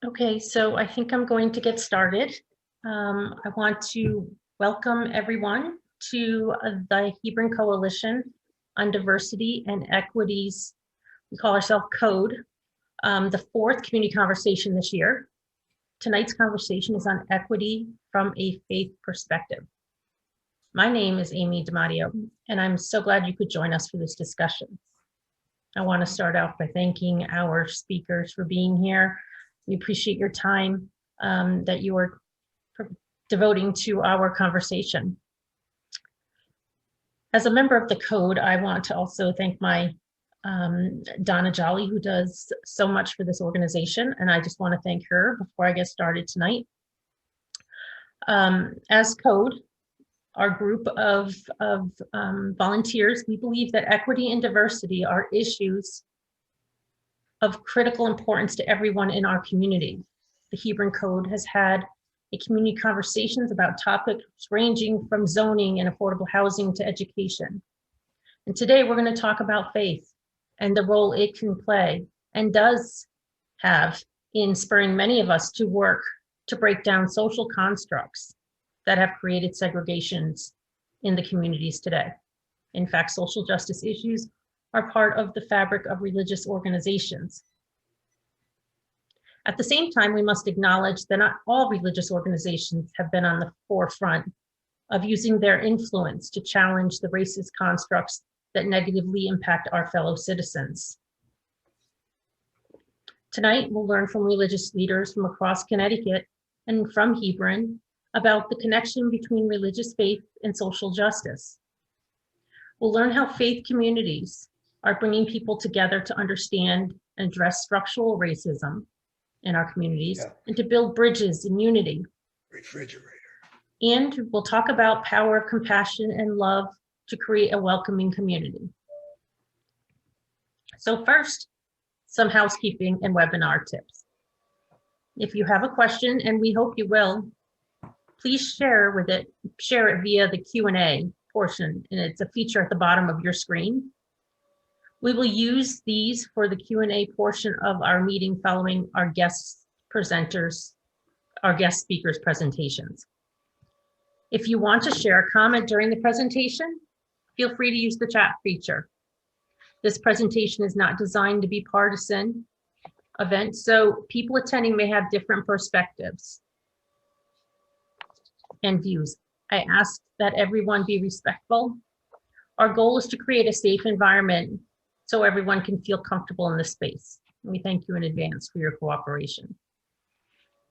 Okay, so I think I'm going to get started. I want to welcome everyone to the Hebron Coalition on Diversity and Equities. We call ourselves CODE, the fourth community conversation this year. Tonight's conversation is on equity from a faith perspective. My name is Amy DiMatteo, and I'm so glad you could join us for this discussion. I want to start out by thanking our speakers for being here. We appreciate your time that you are devoting to our conversation. As a member of the Code, I want to also thank my Donna Jolly, who does so much for this organization, and I just want to thank her before I get started tonight. As Code, our group of volunteers, we believe that equity and diversity are issues of critical importance to everyone in our community. The Hebron Code has had community conversations about topics ranging from zoning and affordable housing to education. And today we're going to talk about faith and the role it can play and does have in spurring many of us to work to break down social constructs that have created segregations in the communities today. In fact, social justice issues are part of the fabric of religious organizations. At the same time, we must acknowledge that not all religious organizations have been on the forefront of using their influence to challenge the racist constructs that negatively impact our fellow citizens. Tonight, we'll learn from religious leaders from across Connecticut and from Hebron about the connection between religious faith and social justice. We'll learn how faith communities are bringing people together to understand and address structural racism in our communities and to build bridges and unity. Refrigerator. And we'll talk about power of compassion and love to create a welcoming community. So first, some housekeeping and webinar tips. If you have a question, and we hope you will, please share it via the Q&A portion, and it's a feature at the bottom of your screen. We will use these for the Q&A portion of our meeting following our guest speakers' presentations. If you want to share a comment during the presentation, feel free to use the chat feature. This presentation is not designed to be partisan event, so people attending may have different perspectives and views. I ask that everyone be respectful. Our goal is to create a safe environment so everyone can feel comfortable in this space. We thank you in advance for your cooperation.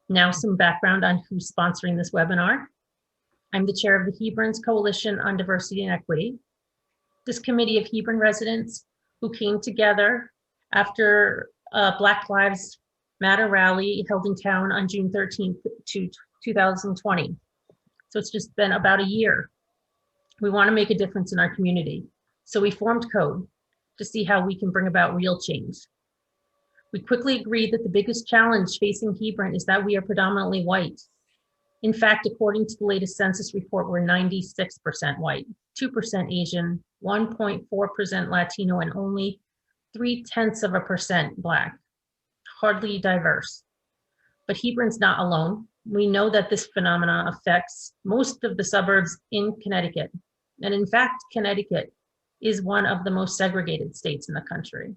Now some background on who's sponsoring this webinar. I'm the chair of the Hebron's Coalition on Diversity and Equity. This committee of Hebron residents who came together after a Black Lives Matter rally held in town on June 13th, 2020. So it's just been about a year. We want to make a difference in our community. So we formed CODE to see how we can bring about real change. We quickly agreed that the biggest challenge facing Hebron is that we are predominantly white. In fact, according to the latest census report, we're 96% white, 2% Asian, 1.4% Latino, and only 0.3% Black, hardly diverse. But Hebron's not alone. We know that this phenomenon affects most of the suburbs in Connecticut. And in fact, Connecticut is one of the most segregated states in the country.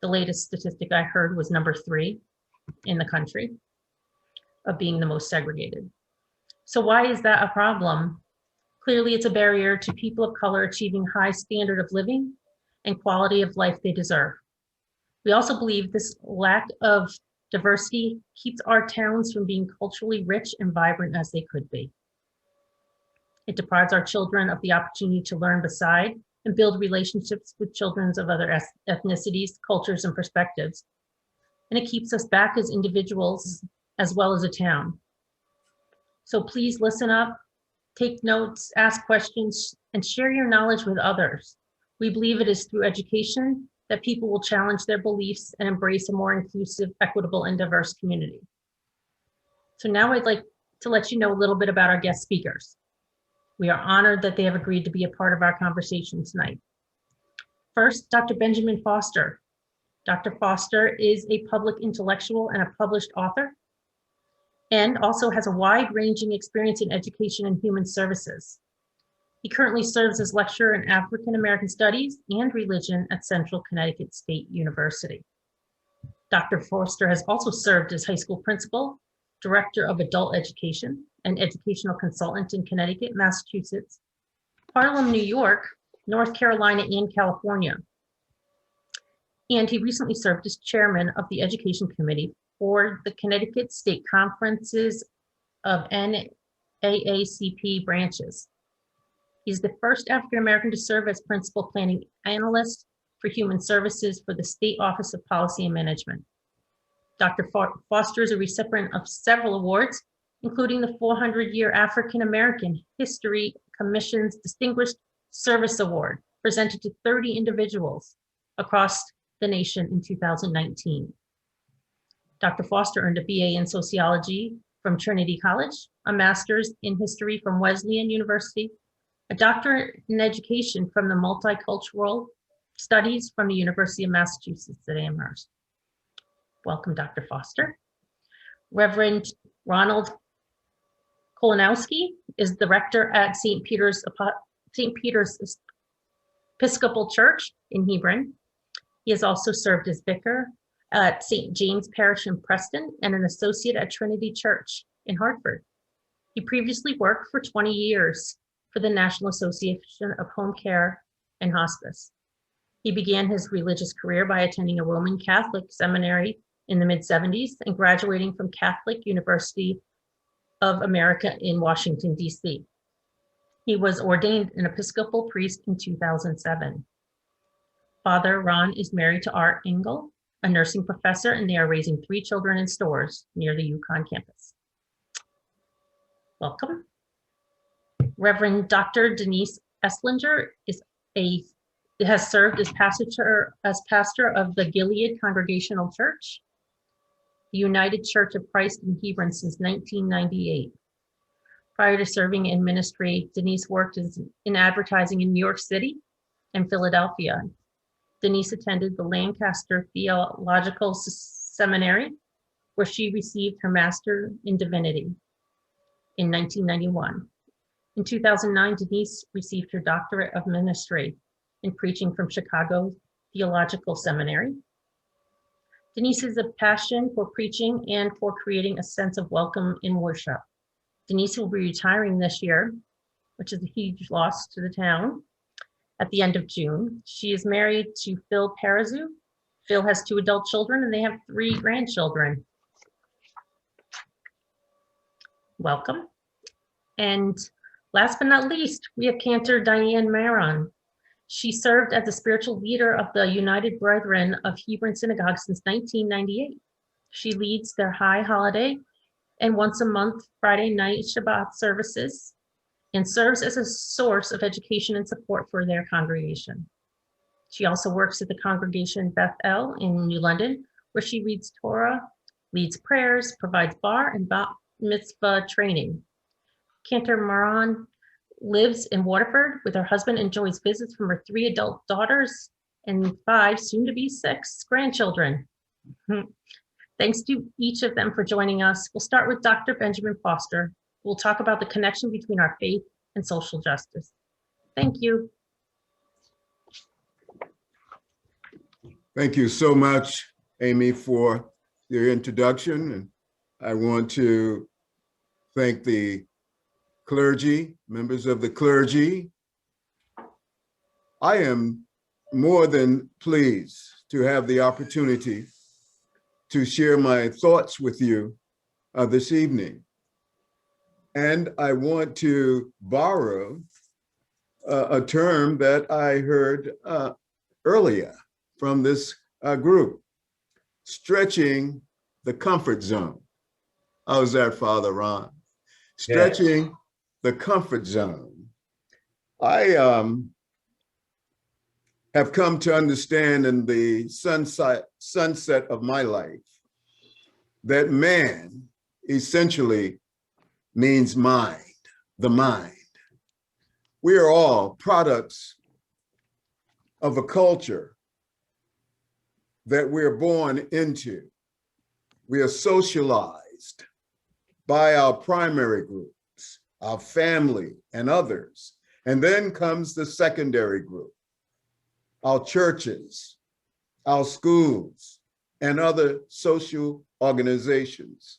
The latest statistic I heard was number 3 in the country of being the most segregated. So why is that a problem? Clearly, it's a barrier to people of color achieving high standard of living and quality of life they deserve. We also believe this lack of diversity keeps our towns from being culturally rich and vibrant as they could be. It deprives our children of the opportunity to learn beside and build relationships with children of other ethnicities, cultures, and perspectives. And it keeps us back as individuals as well as a town. So please listen up, take notes, ask questions, and share your knowledge with others. We believe it is through education that people will challenge their beliefs and embrace a more inclusive, equitable, and diverse community. So now I'd like to let you know a little bit about our guest speakers. We are honored that they have agreed to be a part of our conversation tonight. First, Dr. Benjamin Foster. Dr. Foster is a public intellectual and a published author, and also has a wide-ranging experience in education and human services. He currently serves as lecturer in African American Studies and Religion at Central Connecticut State University. Dr. Foster has also served as high school principal, director of adult education, and educational consultant in Connecticut, Massachusetts, Harlem, New York, North Carolina, and California. And he recently served as chairman of the Education Committee for the Connecticut State Conferences of NAACP branches. He's the first African American to serve as principal planning analyst for human services for the State Office of Policy and Management. Dr. Foster is a recipient of several awards, including the 400-year African American History Commission's Distinguished Service Award, presented to 30 individuals across the nation in 2019. Dr. Foster earned a BA in sociology from Trinity College, a master's in history from Wesleyan University, a doctorate in education from the multicultural studies from the University of Massachusetts at Amherst. Welcome, Dr. Foster. Reverend Ronald Kolanowski is the rector at St. Peter's Episcopal Church in Hebron. He has also served as vicar at St. James Parish in Preston and an associate at Trinity Church in Hartford. He previously worked for 20 years for the National Association of Home Care and Hospice. He began his religious career by attending a Roman Catholic seminary in the mid-70s and graduating from Catholic University of America in Washington, D.C. He was ordained an Episcopal priest in 2007. Father Ron is married to Art Engel, a nursing professor, and they are raising 3 children in Stores near the UConn campus. Welcome. Reverend Dr. Denise Esslinger has served as pastor of the Gilead Congregational Church, the United Church of Christ in Hebron since 1998. Prior to serving in ministry, Denise worked in advertising in New York City and Philadelphia. Denise attended the Lancaster Theological Seminary, where she received her Master in Divinity in 1991. In 2009, Denise received her Doctorate of Ministry in Preaching from Chicago Theological Seminary. Denise has a passion for preaching and for creating a sense of welcome in worship. Denise will be retiring this year, which is a huge loss to the town, at the end of June. She is married to Phil Parazu. Phil has 2 adult children and they have 3 grandchildren. Welcome. And last but not least, we have Cantor Diane Maran. She served as the spiritual leader of the United Brethren of Hebron Synagogue since 1998. She leads their high holiday and once a month Friday night Shabbat services and serves as a source of education and support for their congregation. She also works at the Congregation Beth El in New London, where she reads Torah, leads prayers, provides bar and bat mitzvah training. Cantor Maran lives in Waterford with her husband, enjoys visits from her 3 adult daughters and 5, soon to be 6, grandchildren. Thanks to each of them for joining us. We'll start with Dr. Benjamin Foster. We'll talk about the connection between our faith and social justice. Thank you. Thank you so much, Amy, for your introduction. And I want to thank the clergy, members of the clergy. I am more than pleased to have the opportunity to share my thoughts with you this evening. And I want to borrow a term that I heard earlier from this group, stretching the comfort zone. How's that, Father Ron? Stretching the comfort zone. I have come to understand in the sunset of my life that man essentially means mind, the mind. We are all products of a culture that we're born into. We are socialized by our primary groups, our family and others. And then comes the secondary group, our churches, our schools, and other social organizations.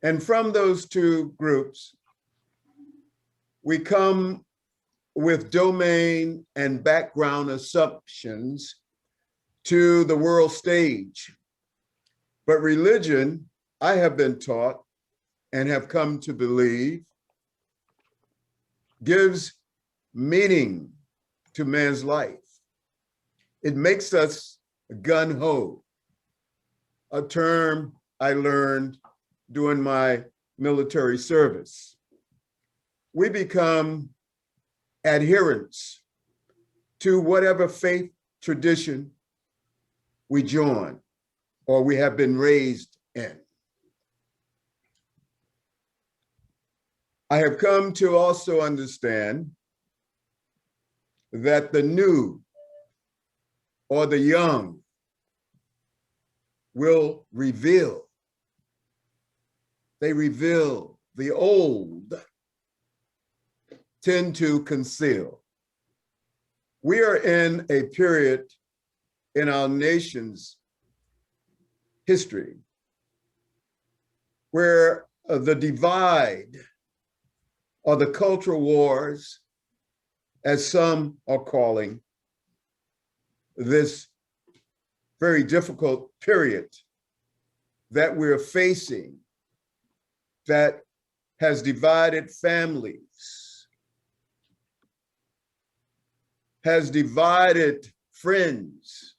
And from those two groups, we come with domain and background assumptions to the world stage. But religion, I have been taught and have come to believe, gives meaning to man's life. It makes us gung-ho, a term I learned during my military service. We become adherents to whatever faith tradition we join or we have been raised in. I have come to also understand that the new or the young will reveal. They reveal. The old tend to conceal. We are in a period in our nation's history where the divide or the cultural wars, as some are calling this very difficult period that we're facing, that has divided families, has divided friends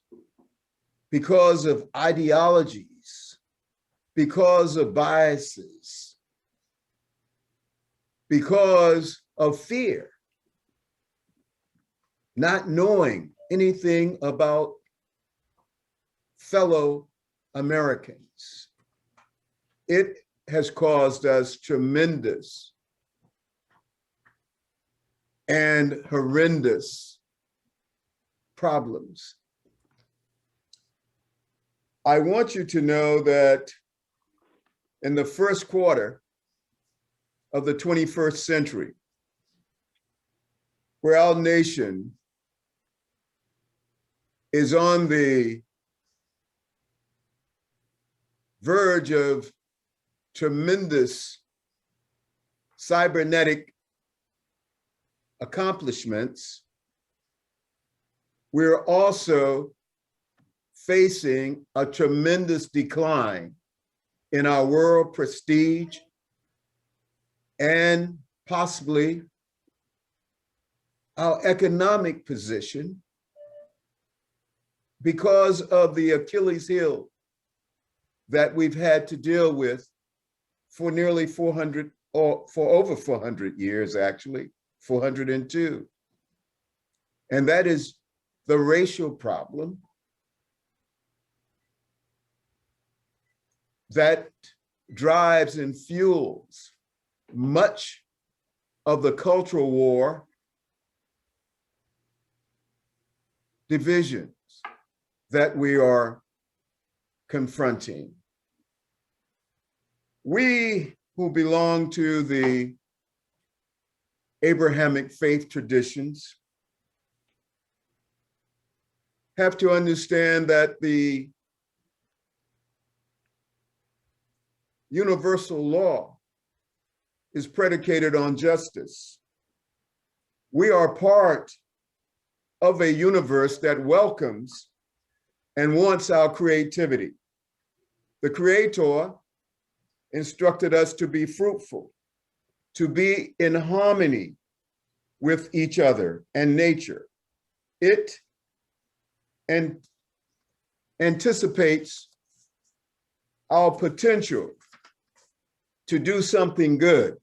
because of ideologies, because of biases, because of fear, not knowing anything about fellow Americans. It has caused us tremendous and horrendous problems. I want you to know that in the first quarter of the 21st century, where our nation is on the verge of tremendous cybernetic accomplishments, we're also facing a tremendous decline in our world prestige and possibly our economic position because of the Achilles heel that we've had to deal with for nearly 400, or for over 400 years, actually, 402. And that is the racial problem that drives and fuels much of the cultural war divisions that we are confronting. We who belong to the Abrahamic faith traditions have to understand that the universal law is predicated on justice. We are part of a universe that welcomes and wants our creativity. The Creator instructed us to be fruitful, to be in harmony with each other and nature. It anticipates our potential to do something good.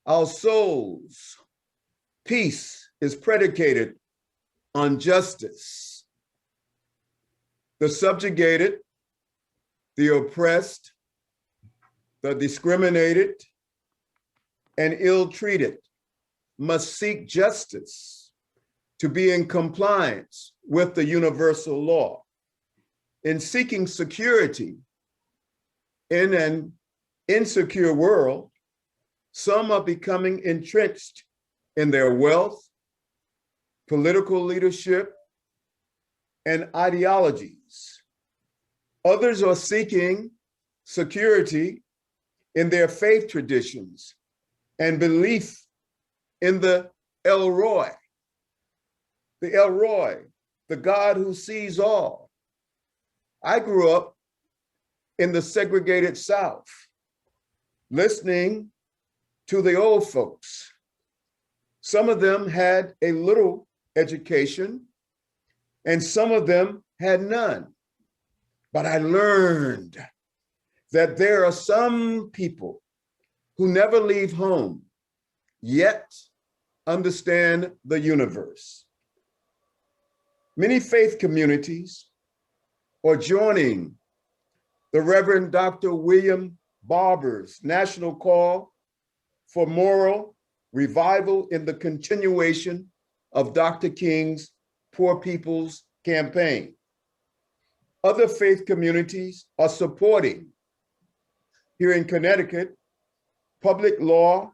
Our soul's peace is predicated on justice. The subjugated, the oppressed, the discriminated, and ill-treated must seek justice to be in compliance with the universal law. In seeking security in an insecure world, some are becoming entrenched in their wealth, political leadership, and ideologies. Others are seeking security in their faith traditions and belief in the El Roi, the God who sees all. I grew up in the segregated South, listening to the old folks. Some of them had a little education, and some of them had none. But I learned that there are some people who never leave home, yet understand the universe. Many faith communities are joining the Reverend Dr. William Barber's national call for moral revival in the continuation of Dr. King's Poor People's Campaign. Other faith communities are supporting, here in Connecticut, Public Law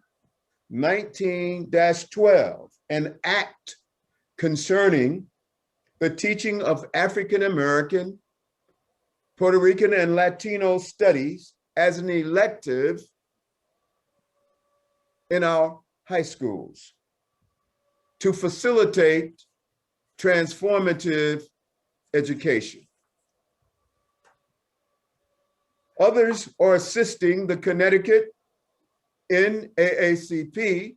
19-12, an act concerning the teaching of African American, Puerto Rican, and Latino studies as an elective in our high schools to facilitate transformative education. Others are assisting the Connecticut NAACP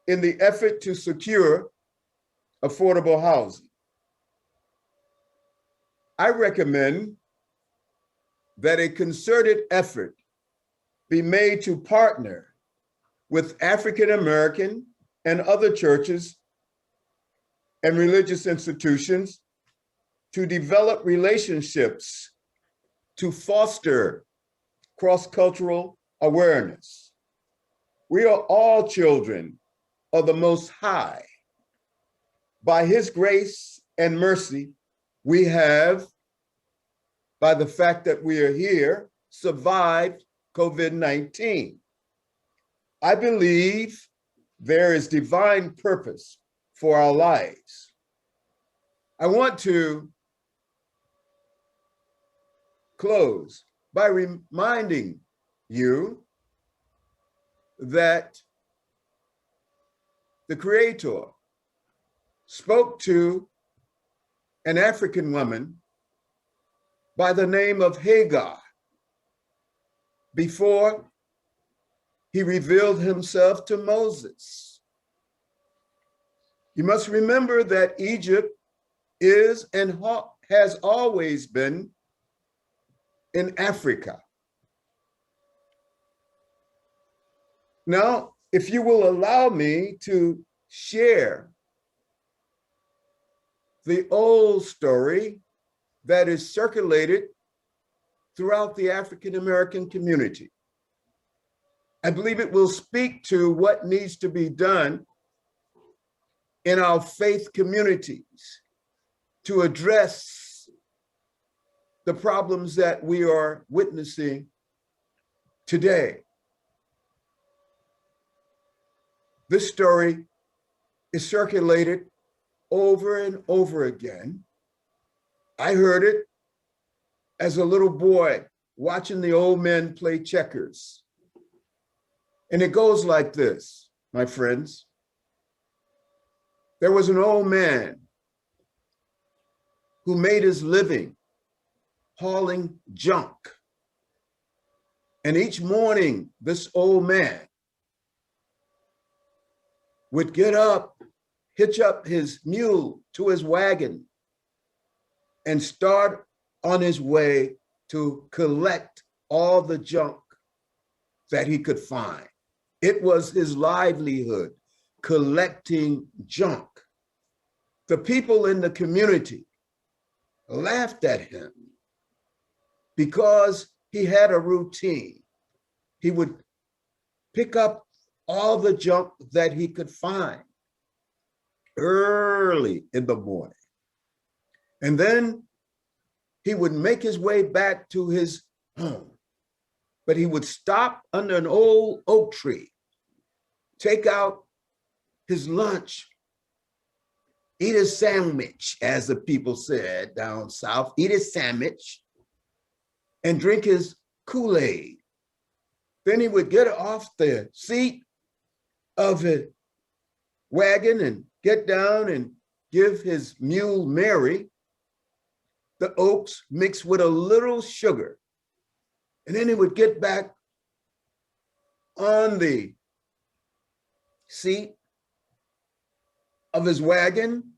in the effort to secure affordable housing. I recommend that a concerted effort be made to partner with African American and other churches and religious institutions to develop relationships to foster cross-cultural awareness. We are all children of the Most High. By His grace and mercy, we have, by the fact that we are here, survived COVID-19. I believe there is divine purpose for our lives. I want to close by reminding you that the Creator spoke to an African woman by the name of Hagar before He revealed Himself to Moses. You must remember that Egypt is and has always been in Africa. Now, if you will allow me to share the old story that is circulated throughout the African American community, I believe it will speak to what needs to be done in our faith communities to address the problems that we are witnessing today. This story is circulated over and over again. I heard it as a little boy watching the old men play checkers. And it goes like this, my friends. There was an old man who made his living hauling junk. And each morning, this old man would get up, hitch up his mule to his wagon, and start on his way to collect all the junk that he could find. It was his livelihood, collecting junk. The people in the community laughed at him because he had a routine. He would pick up all the junk that he could find early in the morning. And then he would make his way back to his home, but he would stop under an old oak tree, take out his lunch, eat a sandwich, as the people said down south, eat a sandwich, and drink his Kool-Aid. Then he would get off the seat of a wagon and get down and give his mule Mary the oats mixed with a little sugar. And then he would get back on the seat of his wagon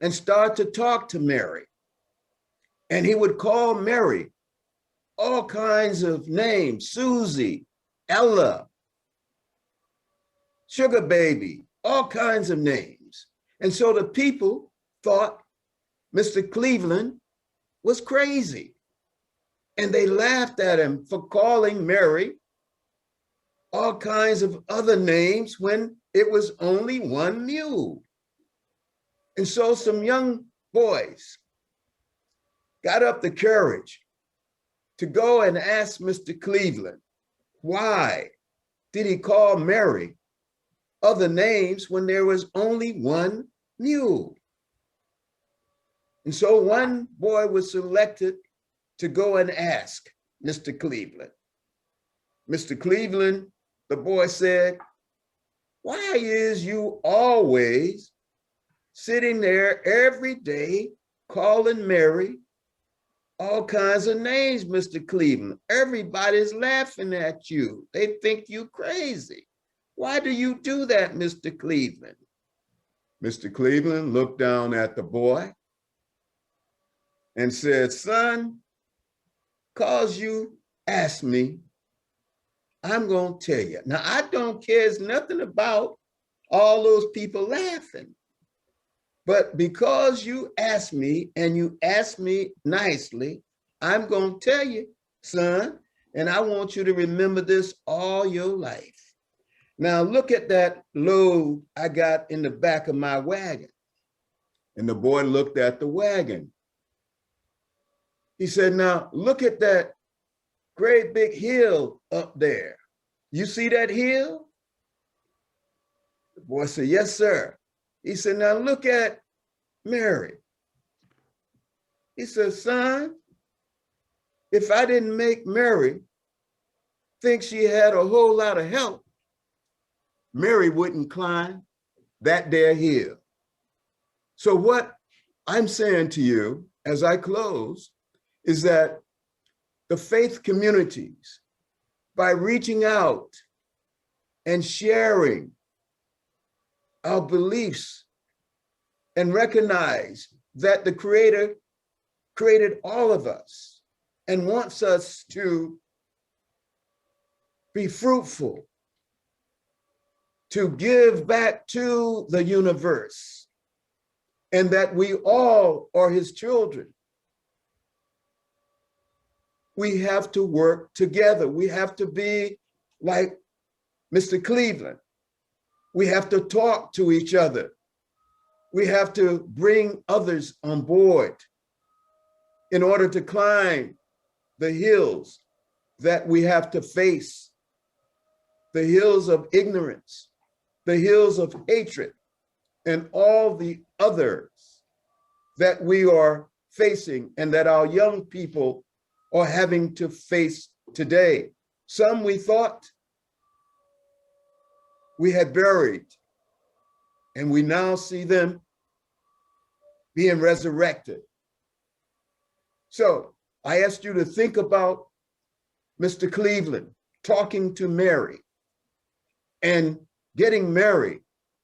and start to talk to Mary. And he would call Mary all kinds of names, Susie, Ella, Sugar Baby, all kinds of names. And so the people thought Mr. Cleveland was crazy. And they laughed at him for calling Mary all kinds of other names when it was only one mule. And so some young boys got up the courage to go and ask Mr. Cleveland, why did he call Mary other names when there was only one mule? And so one boy was selected to go and ask Mr. Cleveland. Mr. Cleveland, the boy said, why is you always sitting there every day calling Mary all kinds of names, Mr. Cleveland? Everybody's laughing at you. They think you crazy. Why do you do that, Mr. Cleveland? Mr. Cleveland looked down at the boy and said, son, cause you asked me, I'm gonna tell you. Now, I don't care nothing about all those people laughing, but because you asked me and you asked me nicely, I'm gonna tell you, son, and I want you to remember this all your life. Now, look at that load I got in the back of my wagon. And the boy looked at the wagon. He said, now look at that great big hill up there. You see that hill? The boy said, yes, sir. He said, now look at Mary. He said, son, if I didn't make Mary think she had a whole lot of help, Mary wouldn't climb that there hill. So what I'm saying to you as I close is that the faith communities, by reaching out and sharing our beliefs and recognize that the Creator created all of us and wants us to be fruitful, to give back to the universe, and that we all are his children. We have to work together. We have to be like Mr. Cleveland. We have to talk to each other. We have to bring others on board in order to climb the hills that we have to face, the hills of ignorance, the hills of hatred, and all the others that we are facing and that our young people are having to face today. Some we thought we had buried, and we now see them being resurrected. So I asked you to think about Mr. Cleveland talking to Mary and getting Mary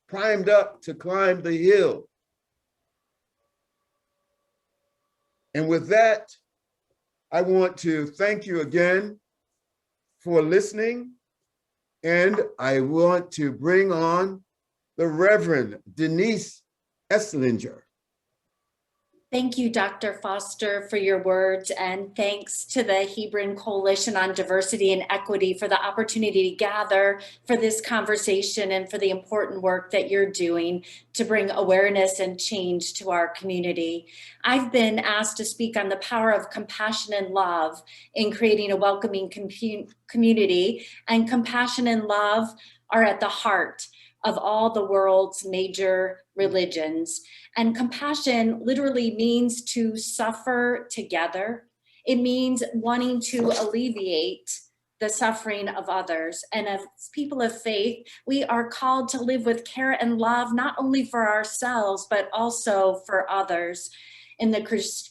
primed up to climb the hill. And with that, I want to thank you again for listening. And I want to bring on the Reverend Denise Esslinger. Thank you, Dr. Foster, for your words, and thanks to the Hebron Coalition on Diversity and Equity for the opportunity to gather for this conversation and for the important work that you're doing to bring awareness and change to our community. I've been asked to speak on the power of compassion and love in creating a welcoming community, and compassion and love are at the heart of all the world's major religions. And compassion literally means to suffer together. It means wanting to alleviate the suffering of others. And as people of faith, we are called to live with care and love, not only for ourselves, but also for others. In the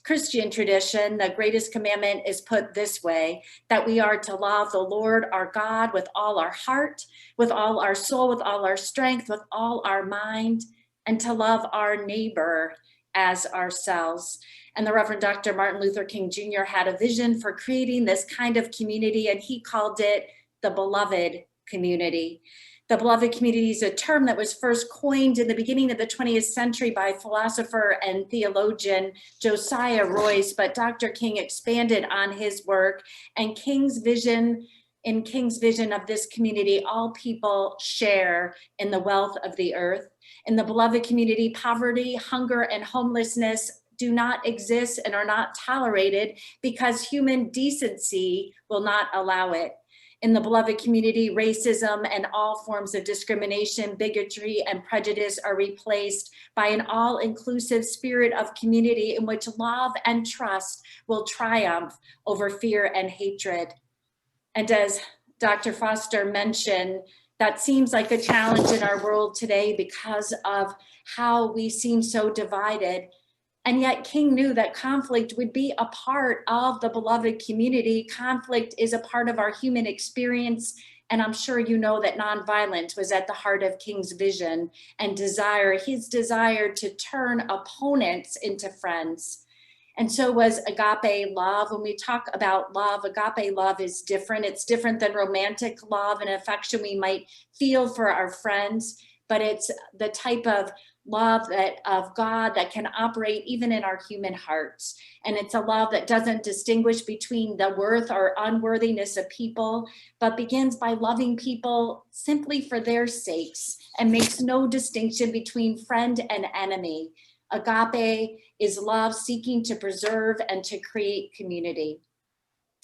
Christian tradition, the greatest commandment is put this way, that we are to love the Lord our God with all our heart, with all our soul, with all our strength, with all our mind, and to love our neighbor as ourselves. And the Reverend Dr. Martin Luther King Jr. had a vision for creating this kind of community, and he called it the beloved community. The beloved community is a term that was first coined in the beginning of the 20th century by philosopher and theologian Josiah Royce, but Dr. King expanded on his work, and King's vision of this community, all people share in the wealth of the earth. In the beloved community, poverty, hunger, and homelessness do not exist and are not tolerated because human decency will not allow it. In the beloved community, racism and all forms of discrimination, bigotry, and prejudice are replaced by an all-inclusive spirit of community in which love and trust will triumph over fear and hatred. And as Dr. Foster mentioned, that seems like a challenge in our world today because of how we seem so divided. And yet King knew that conflict would be a part of the beloved community. Conflict is a part of our human experience. And I'm sure you know that nonviolence was at the heart of King's vision and desire, his desire to turn opponents into friends. And so was agape love. When we talk about love, agape love is different. It's different than romantic love and affection we might feel for our friends, but it's the type of love of God that can operate even in our human hearts. And it's a love that doesn't distinguish between the worth or unworthiness of people, but begins by loving people simply for their sakes and makes no distinction between friend and enemy. Agape is love seeking to preserve and to create community.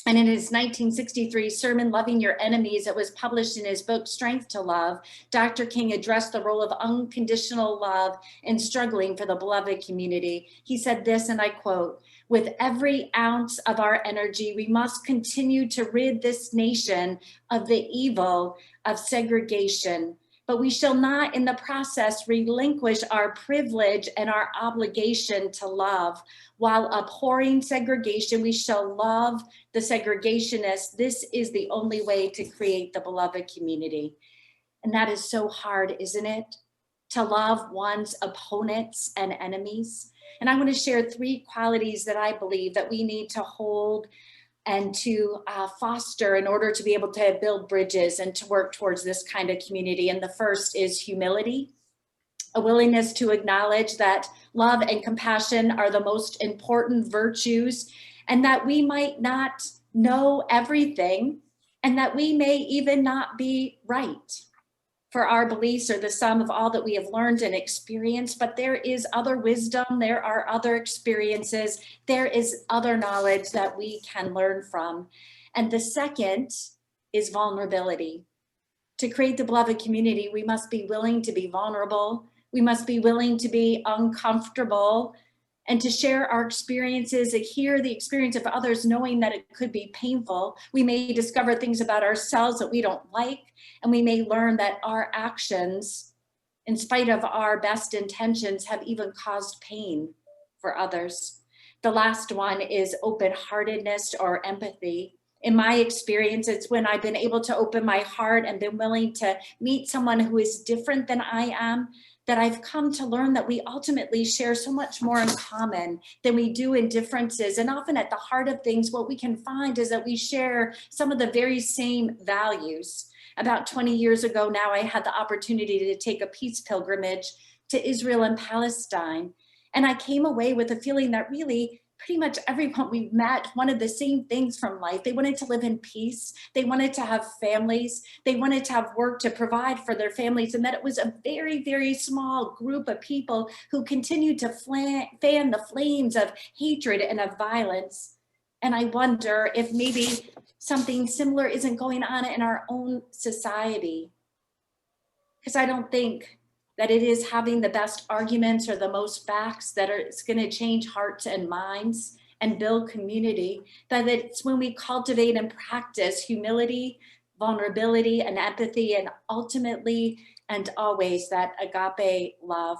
And in his 1963 sermon, Loving Your Enemies, that was published in his book, Strength to Love, Dr. King addressed the role of unconditional love in struggling for the beloved community. He said this, and I quote, "With every ounce of our energy, we must continue to rid this nation of the evil of segregation. But we shall not in the process relinquish our privilege and our obligation to love. While abhorring segregation, we shall love the segregationists. This is the only way to create the beloved community." And that is so hard, isn't it? To love one's opponents and enemies. And I want to share 3 qualities that I believe that we need to hold and to foster in order to be able to build bridges and to work towards this kind of community. And the first is humility, a willingness to acknowledge that love and compassion are the most important virtues, and that we might not know everything, and that we may even not be right. For our beliefs are the sum of all that we have learned and experienced, but there is other wisdom, there are other experiences, there is other knowledge that we can learn from. And the second is vulnerability. To create the beloved community, we must be willing to be vulnerable. We must be willing to be uncomfortable and to share our experiences, and hear the experience of others, knowing that it could be painful. We may discover things about ourselves that we don't like, and we may learn that our actions, in spite of our best intentions, have even caused pain for others. The last one is open-heartedness or empathy. In my experience, it's when I've been able to open my heart and been willing to meet someone who is different than I am, that I've come to learn that we ultimately share so much more in common than we do in differences. And often at the heart of things, what we can find is that we share some of the very same values. About 20 years ago now, I had the opportunity to take a peace pilgrimage to Israel and Palestine. And I came away with a feeling that really pretty much everyone we met wanted the same things from life. They wanted to live in peace. They wanted to have families. They wanted to have work to provide for their families. And that it was a very, very small group of people who continued to fan the flames of hatred and of violence. And I wonder if maybe something similar isn't going on in our own society. Because I don't think that it is having the best arguments or the most facts that it's going to change hearts and minds and build community, that it's when we cultivate and practice humility, vulnerability, and empathy, and ultimately and always that agape love.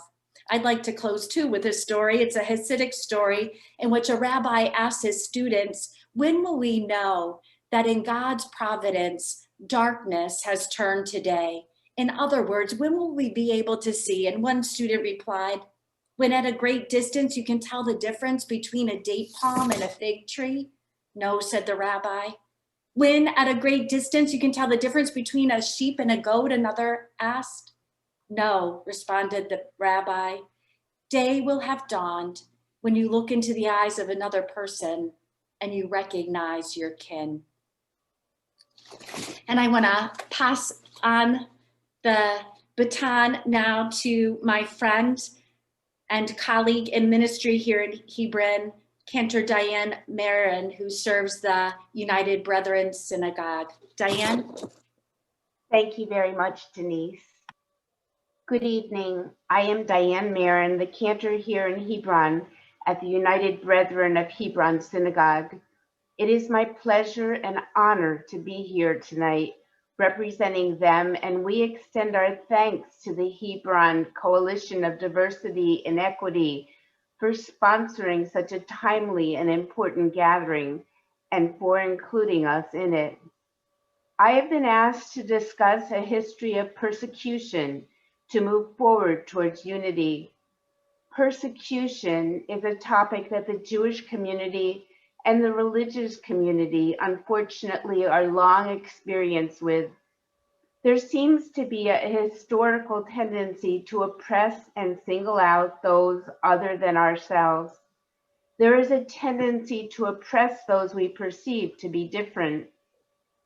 I'd like to close too with a story. It's a Hasidic story in which a rabbi asks his students, when will we know that in God's providence, darkness has turned to day? In other words, when will we be able to see? And one student replied, when at a great distance you can tell the difference between a date palm and a fig tree? No, said the rabbi. When at a great distance you can tell the difference between a sheep and a goat? Another asked. No, responded the rabbi. Day will have dawned when you look into the eyes of another person and you recognize your kin. And I want to pass on the baton now to my friend and colleague in ministry here in Hebron, Cantor Diane Maran, who serves the United Brethren Synagogue. Diane? Thank you very much, Denise. Good evening. I am Diane Maran, the cantor here in Hebron at the United Brethren of Hebron Synagogue. It is my pleasure and honor to be here tonight representing them, and we extend our thanks to the Hebron Coalition of Diversity and Equity for sponsoring such a timely and important gathering and for including us in it. I have been asked to discuss a history of persecution to move forward towards unity. Persecution is a topic that the Jewish community and the religious community, unfortunately, are long experienced with. There seems to be a historical tendency to oppress and single out those other than ourselves. There is a tendency to oppress those we perceive to be different.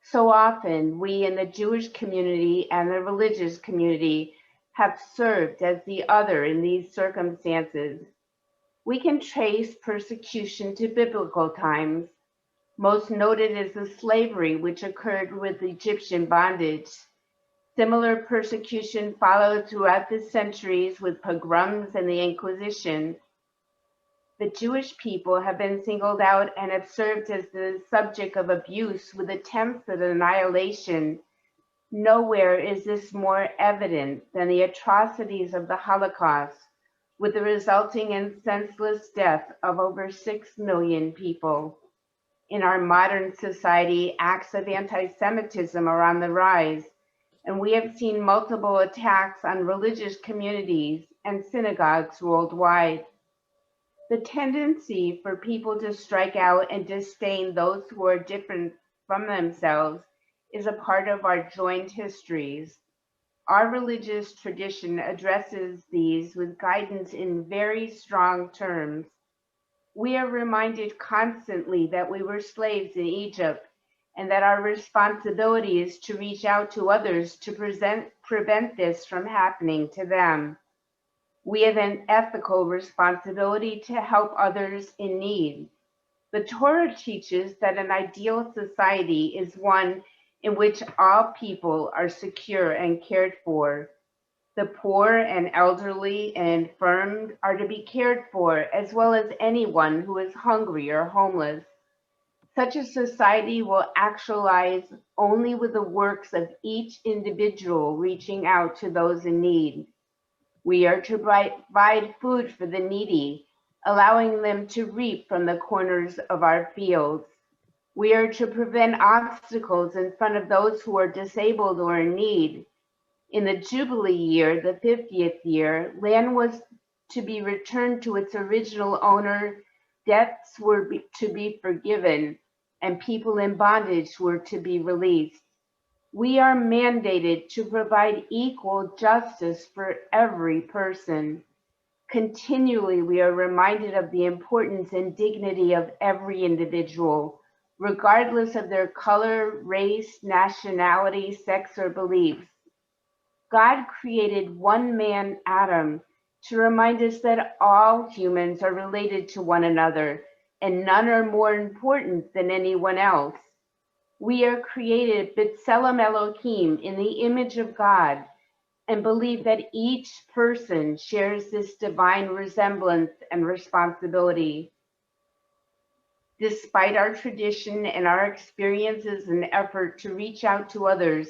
So often, we in the Jewish community and the religious community have served as the other in these circumstances. We can trace persecution to biblical times. Most noted is the slavery which occurred with Egyptian bondage. Similar persecution followed throughout the centuries with pogroms and the Inquisition. The Jewish people have been singled out and have served as the subject of abuse with attempts at annihilation. Nowhere is this more evident than the atrocities of the Holocaust, with the resulting and senseless death of over 6 million people. In our modern society, acts of anti-Semitism are on the rise, and we have seen multiple attacks on religious communities and synagogues worldwide. The tendency for people to strike out and disdain those who are different from themselves is a part of our joined histories. Our religious tradition addresses these with guidance in very strong terms. We are reminded constantly that we were slaves in Egypt and that our responsibility is to reach out to others to prevent this from happening to them. We have an ethical responsibility to help others in need. The Torah teaches that an ideal society is one in which all people are secure and cared for. The poor and elderly and infirm are to be cared for, as well as anyone who is hungry or homeless. Such a society will actualize only with the works of each individual reaching out to those in need. We are to provide food for the needy, allowing them to reap from the corners of our fields. We are to prevent obstacles in front of those who are disabled or in need. In the Jubilee year, the 50th year, land was to be returned to its original owner, debts were to be forgiven, and people in bondage were to be released. We are mandated to provide equal justice for every person. Continually, we are reminded of the importance and dignity of every individual, regardless of their color, race, nationality, sex, or beliefs. God created one man, Adam, to remind us that all humans are related to one another, and none are more important than anyone else. We are created B'Tselem Elohim, in the image of God, and believe that each person shares this divine resemblance and responsibility. Despite our tradition and our experiences and effort to reach out to others,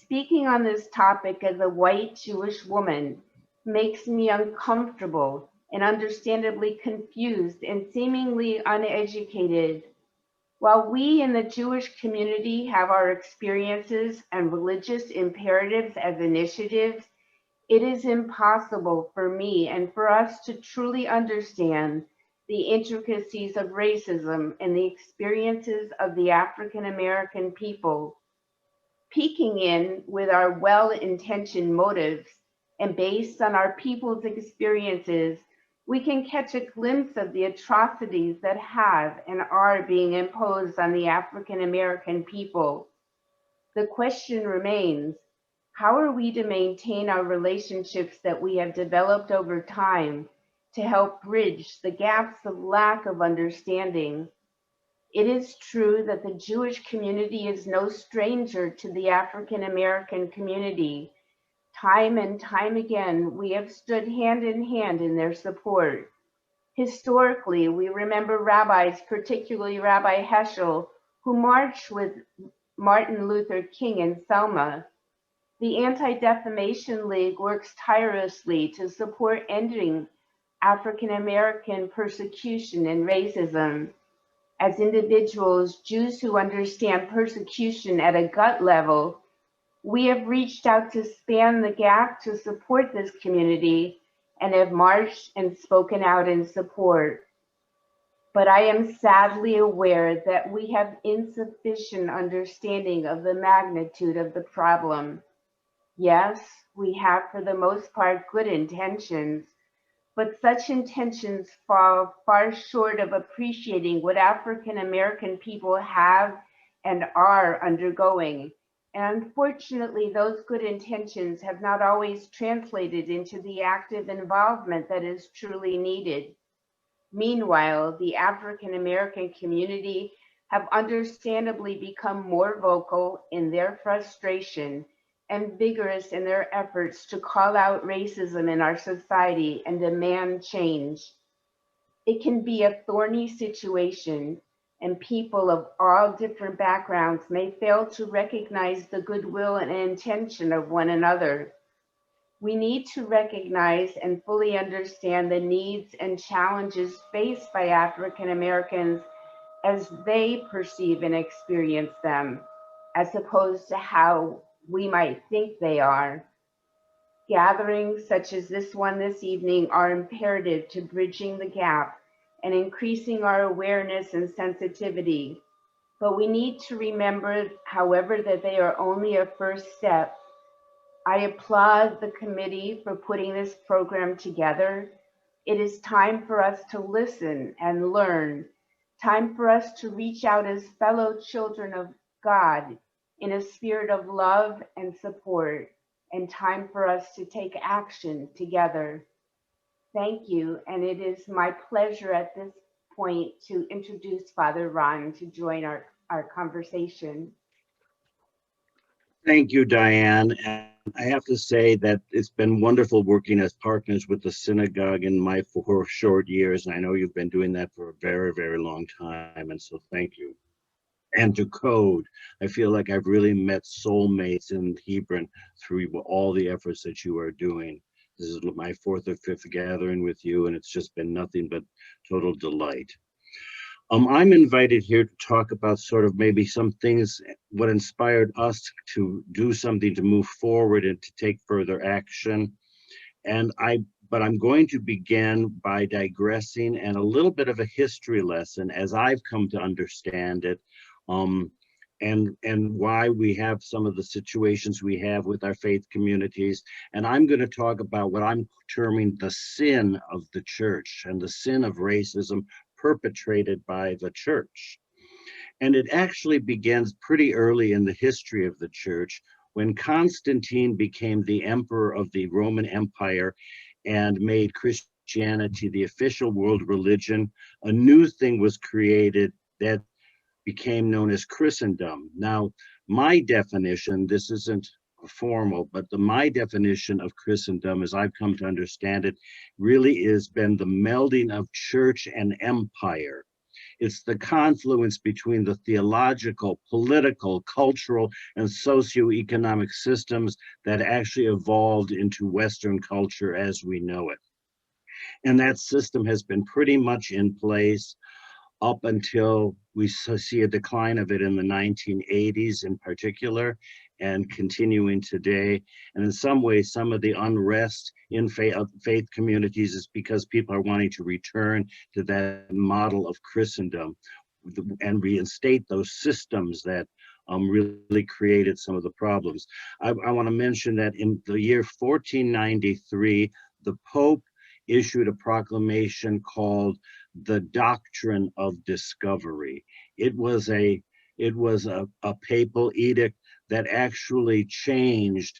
speaking on this topic as a white Jewish woman makes me uncomfortable and understandably confused and seemingly uneducated. While we in the Jewish community have our experiences and religious imperatives as initiatives, it is impossible for me and for us to truly understand the intricacies of racism and the experiences of the African American people. Peeking in with our well-intentioned motives and based on our people's experiences, we can catch a glimpse of the atrocities that have and are being imposed on the African American people. The question remains, how are we to maintain our relationships that we have developed over time to help bridge the gaps of lack of understanding? It is true that the Jewish community is no stranger to the African American community. Time and time again, we have stood hand in hand in their support. Historically, we remember rabbis, particularly Rabbi Heschel, who marched with Martin Luther King in Selma. The Anti-Defamation League works tirelessly to support ending African American persecution and racism. As individuals, Jews who understand persecution at a gut level, we have reached out to span the gap to support this community and have marched and spoken out in support. But I am sadly aware that we have insufficient understanding of the magnitude of the problem. Yes, we have for the most part good intentions, but such intentions fall far short of appreciating what African American people have and are undergoing. And unfortunately, those good intentions have not always translated into the active involvement that is truly needed. Meanwhile, the African American community have understandably become more vocal in their frustration and vigorous in their efforts to call out racism in our society and demand change. It can be a thorny situation, and people of all different backgrounds may fail to recognize the goodwill and intention of one another. We need to recognize and fully understand the needs and challenges faced by African Americans as they perceive and experience them, as opposed to how we might think they are. Gatherings such as this one this evening are imperative to bridging the gap and increasing our awareness and sensitivity. But we need to remember, however, that they are only a first step. I applaud the committee for putting this program together. It is time for us to listen and learn, time for us to reach out as fellow children of God in a spirit of love and support, and time for us to take action together. Thank you, and it is my pleasure at this point to introduce Father Ron to join our conversation. Thank you, Diane. And I have to say that it's been wonderful working as partners with the synagogue in my 4 short years. And I know you've been doing that for a very, very long time. And so thank you. And to Code, I feel like I've really met soulmates in Hebron through all the efforts that you are doing. This is my 4th or 5th gathering with you, and it's just been nothing but total delight. I'm invited here to talk about sort of maybe some things, what inspired us to do something to move forward and to take further action. But I'm going to begin by digressing and a little bit of a history lesson as I've come to understand it. and why we have some of the situations we have with our faith communities. And I'm going to talk about what I'm terming the sin of the church and the sin of racism perpetrated by the church. And it actually begins pretty early in the history of the church when Constantine became the emperor of the Roman Empire and made Christianity the official world religion. A new thing was created that became known as Christendom. Now, my definition, this isn't formal, but my definition of Christendom, as I've come to understand it, really has been the melding of church and empire. It's the confluence between the theological, political, cultural, and socioeconomic systems that actually evolved into Western culture as we know it. And that system has been pretty much in place up until we see a decline of it in the 1980s in particular, and continuing today. And in some ways, some of the unrest in faith communities is because people are wanting to return to that model of Christendom and reinstate those systems that really created some of the problems. I want to mention that in the year 1493, the Pope issued a proclamation called the Doctrine of Discovery. It was a papal edict that actually changed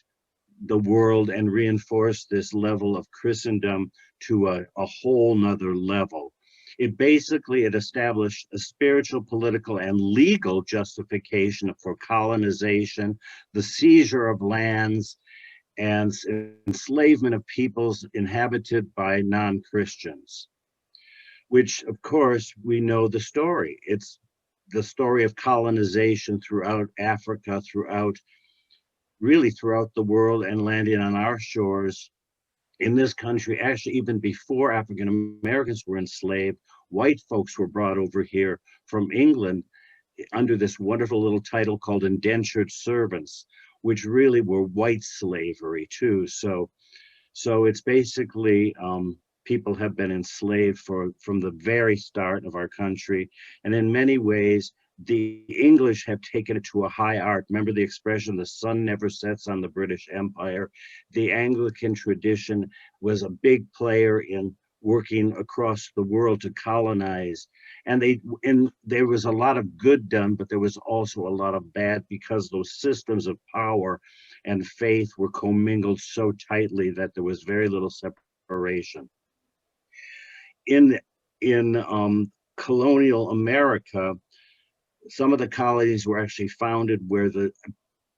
the world and reinforced this level of Christendom to a whole nother level. It established a spiritual, political, and legal justification for colonization, the seizure of lands, and enslavement of peoples inhabited by non-Christians, which of course we know the story. It's the story of colonization throughout Africa, throughout the world, and landing on our shores in this country. Actually, even before African Americans were enslaved, white folks were brought over here from England under this wonderful little title called indentured servants, which really were white slavery too. So it's basically people have been enslaved from the very start of our country. And in many ways, the English have taken it to a high art. Remember the expression, the sun never sets on the British Empire. The Anglican tradition was a big player in working across the world to colonize. And there was a lot of good done, but there was also a lot of bad, because those systems of power and faith were commingled so tightly that there was very little separation. In colonial America, some of the colonies were actually founded where the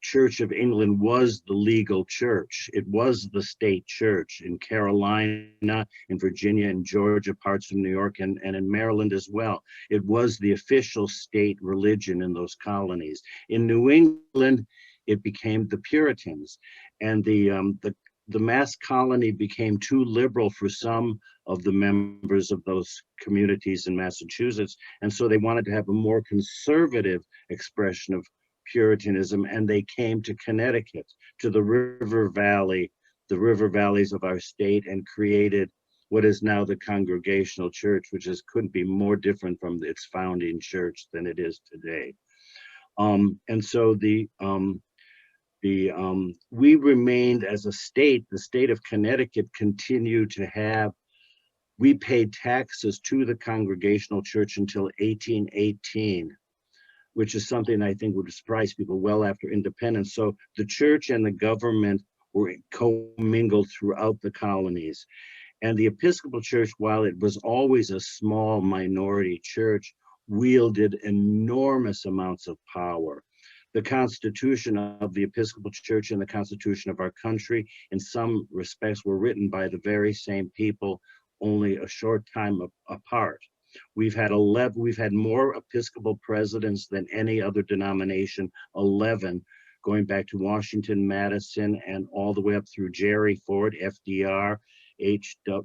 Church of England was the legal church. It was the state church in Carolina, in Virginia, in Georgia, parts of New York, and in Maryland as well. It was the official state religion in those colonies. In New England, it became the Puritans, and the Mass colony became too liberal for some of the members of those communities in Massachusetts, and so they wanted to have a more conservative expression of Puritanism, and they came to Connecticut, to the river valleys of our state, and created what is now the Congregational Church, which couldn't be more different from its founding church than it is today. And so we remained as a state, the state of Connecticut continued to have, we paid taxes to the Congregational Church until 1818, which is something I think would surprise people well after independence. So the church and the government were commingled throughout the colonies. And the Episcopal Church, while it was always a small minority church, wielded enormous amounts of power. The Constitution of the Episcopal Church and the Constitution of our country, in some respects, were written by the very same people, only a short time apart. We've had more Episcopal presidents than any other denomination, 11, going back to Washington, Madison, and all the way up through Jerry Ford, FDR,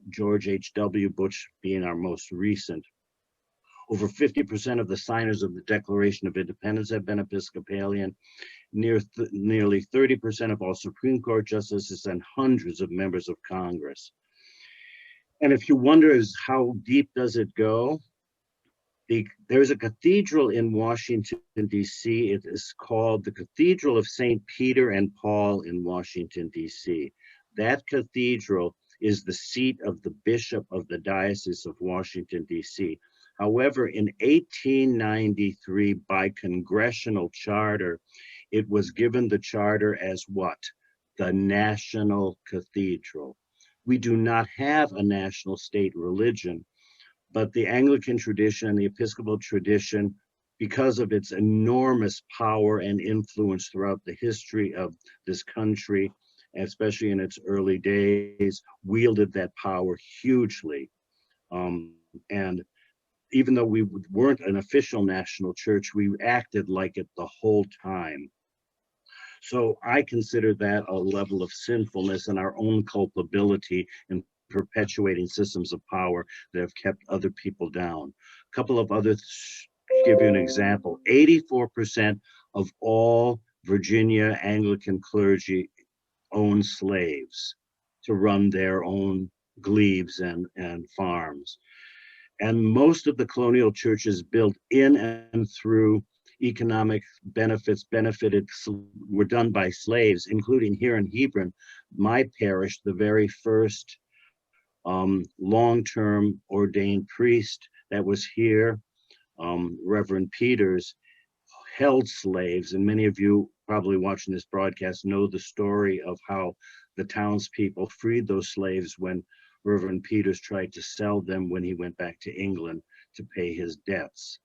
George H.W. Bush being our most recent. Over 50% of the signers of the Declaration of Independence have been Episcopalian. Nearly 30% of all Supreme Court justices and hundreds of members of Congress. And if you wonder how deep does it go, There's a cathedral in Washington, D.C. It is called the Cathedral of St. Peter and Paul in Washington, D.C. That cathedral is the seat of the Bishop of the Diocese of Washington, D.C. However, in 1893, by Congregational charter, it was given the charter as what? The National Cathedral. We do not have a national state religion, but the Anglican tradition and the Episcopal tradition, because of its enormous power and influence throughout the history of this country, especially in its early days, wielded that power hugely. And even though we weren't an official national church, we acted like it the whole time. So I consider that a level of sinfulness and our own culpability in perpetuating systems of power that have kept other people down. A couple of others, give you an example. 84% of all Virginia Anglican clergy own slaves to run their own glebes and farms. And most of the colonial churches built in and through economic benefits were done by slaves, including here in Hebron, my parish, the very first long-term ordained priest that was here, Reverend Peters, held slaves. And many of you probably watching this broadcast know the story of how the townspeople freed those slaves when Reverend Peters tried to sell them when he went back to England to pay his debts.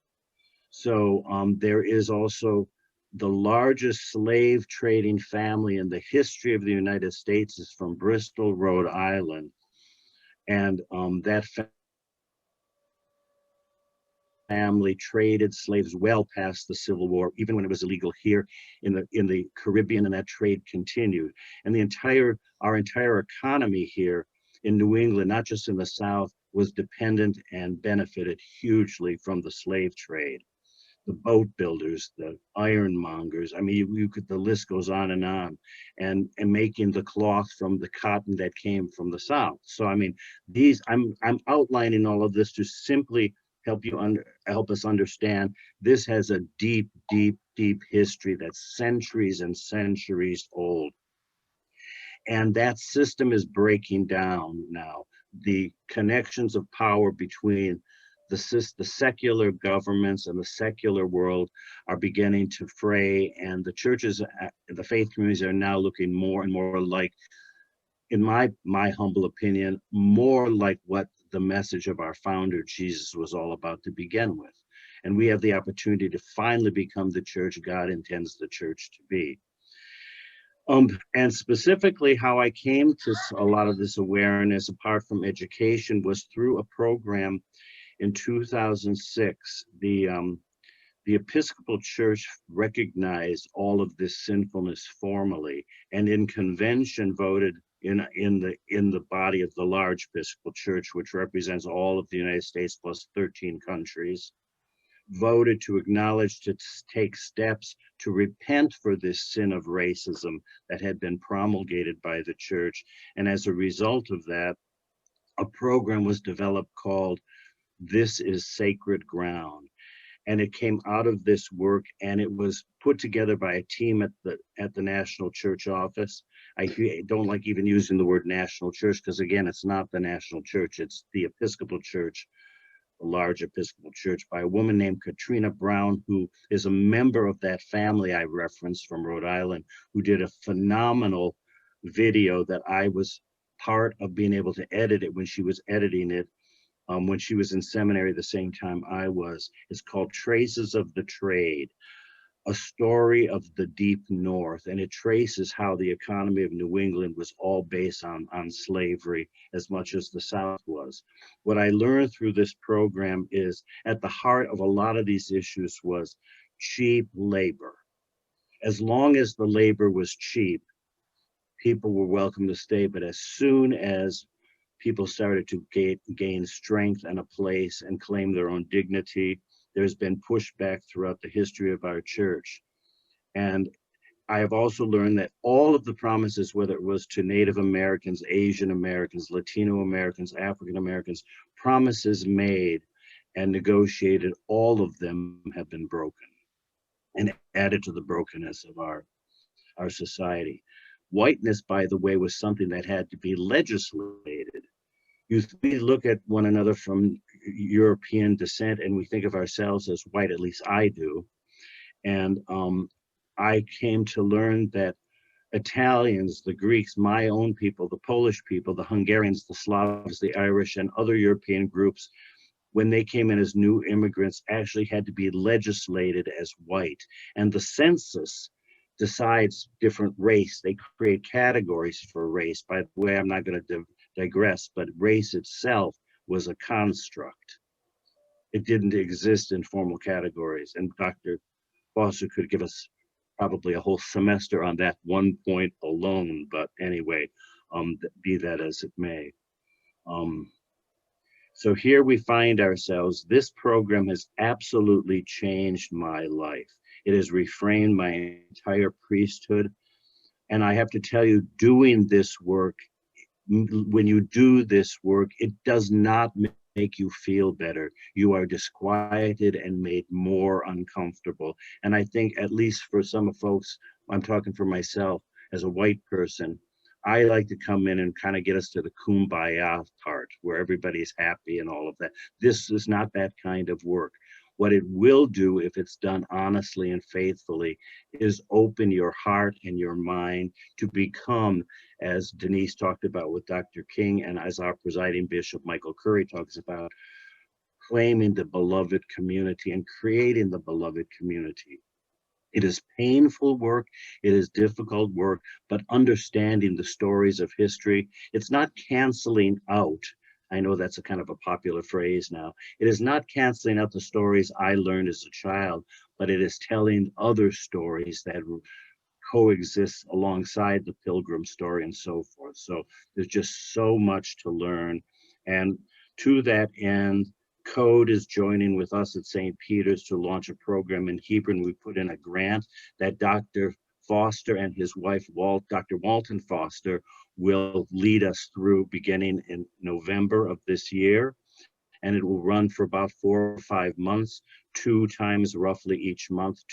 So there is also the largest slave trading family in the history of the United States is from Bristol, Rhode Island. And that family traded slaves well past the Civil War, even when it was illegal here in the Caribbean, and that trade continued. And our entire economy here in New England, not just in the South, was dependent and benefited hugely from the slave trade. The boat builders, the ironmongers, I mean, the list goes on, and making the cloth from the cotton that came from the South. So, I mean, I'm outlining all of this to simply help us understand this has a deep, deep, deep history that's centuries and centuries old. And that system is breaking down now. The connections of power between the secular governments and the secular world are beginning to fray, and the churches, the faith communities are now looking more and more like, in my humble opinion, more like what the message of our founder, Jesus, was all about to begin with. And we have the opportunity to finally become the church God intends the church to be. And specifically how I came to a lot of this awareness, apart from education, was through a program in 2006. The Episcopal Church recognized all of this sinfulness formally, and in convention voted in the body of the large Episcopal Church, which represents all of the United States plus 13 countries, voted to acknowledge, to take steps to repent for this sin of racism that had been promulgated by the church. And as a result of that, a program was developed called This is Sacred Ground. And it came out of this work, and it was put together by a team at the National Church Office. I don't like even using the word national church, because again, it's not the national church, it's the Episcopal Church, a large Episcopal church, by a woman named Katrina Brown, who is a member of that family I referenced from Rhode Island, who did a phenomenal video that I was part of being able to edit it when she was editing it, when she was in seminary the same time I was. It's called Traces of the Trade, a story of the deep North. And it traces how the economy of New England was all based on slavery as much as the South was. What I learned through this program is at the heart of a lot of these issues was cheap labor. As long as the labor was cheap, people were welcome to stay. But as soon as people started to gain strength and a place and claim their own dignity, there's been pushback throughout the history of our church. And I have also learned that all of the promises, whether it was to Native Americans, Asian Americans, Latino Americans, African Americans, promises made and negotiated, all of them have been broken and added to the brokenness of our society. Whiteness, by the way, was something that had to be legislated. We look at one another from European descent and we think of ourselves as white, at least I do. And I came to learn that Italians, the Greeks, my own people, the Polish people, the Hungarians, the Slavs, the Irish, and other European groups, when they came in as new immigrants, actually had to be legislated as white. And the census decides different race. They create categories for race. By the way, I'm not going to digress, but race itself was a construct. It didn't exist in formal categories. And Dr. Foster could give us probably a whole semester on that one point alone. But anyway, be that as it may. So here we find ourselves. This program has absolutely changed my life. It has reframed my entire priesthood. And I have to tell you, doing this work, when you do this work, it does not make you feel better. You are disquieted and made more uncomfortable. And I think, at least for some folks, I'm talking for myself as a white person, I like to come in and kind of get us to the kumbaya part where everybody's happy and all of that. This is not that kind of work. What it will do, if it's done honestly and faithfully, is open your heart and your mind to become, as Denise talked about with Dr. King, and as our presiding bishop, Michael Curry, talks about, claiming the beloved community and creating the beloved community. It is painful work, it is difficult work, but understanding the stories of history, it's not canceling out. I know that's a kind of a popular phrase now. It is not canceling out the stories I learned as a child, but it is telling other stories that coexist alongside the Pilgrim story and so forth. So there's just so much to learn. And to that end, Code is joining with us at St. Peter's to launch a program in Hebron. We put in a grant that Dr. Foster and his wife, Dr. Walton Foster, will lead us through beginning in November of this year. And it will run for about 4 or 5 months, 2 times roughly each month,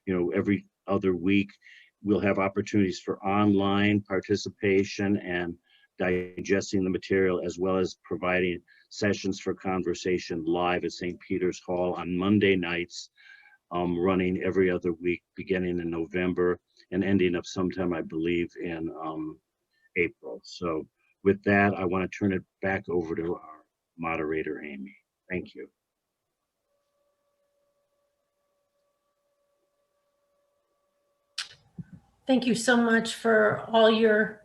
every other week. We'll have opportunities for online participation and digesting the material, as well as providing sessions for conversation live at St. Peter's Hall on Monday nights, running every other week, beginning in November and ending up sometime, I believe, in April. So with that, I want to turn it back over to our moderator, Amy. Thank you. Thank you so much for all your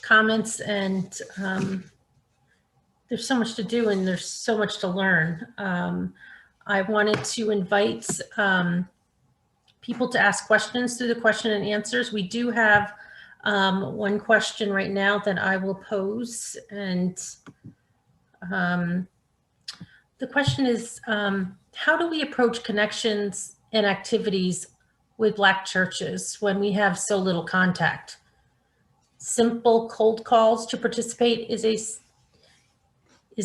comments, and there's so much to do and there's so much to learn. I wanted to invite people to ask questions through the question and answers. We do have one question right now that I will pose, and the question is, how do we approach connections and activities with Black churches when we have so little contact? Simple cold calls to participate is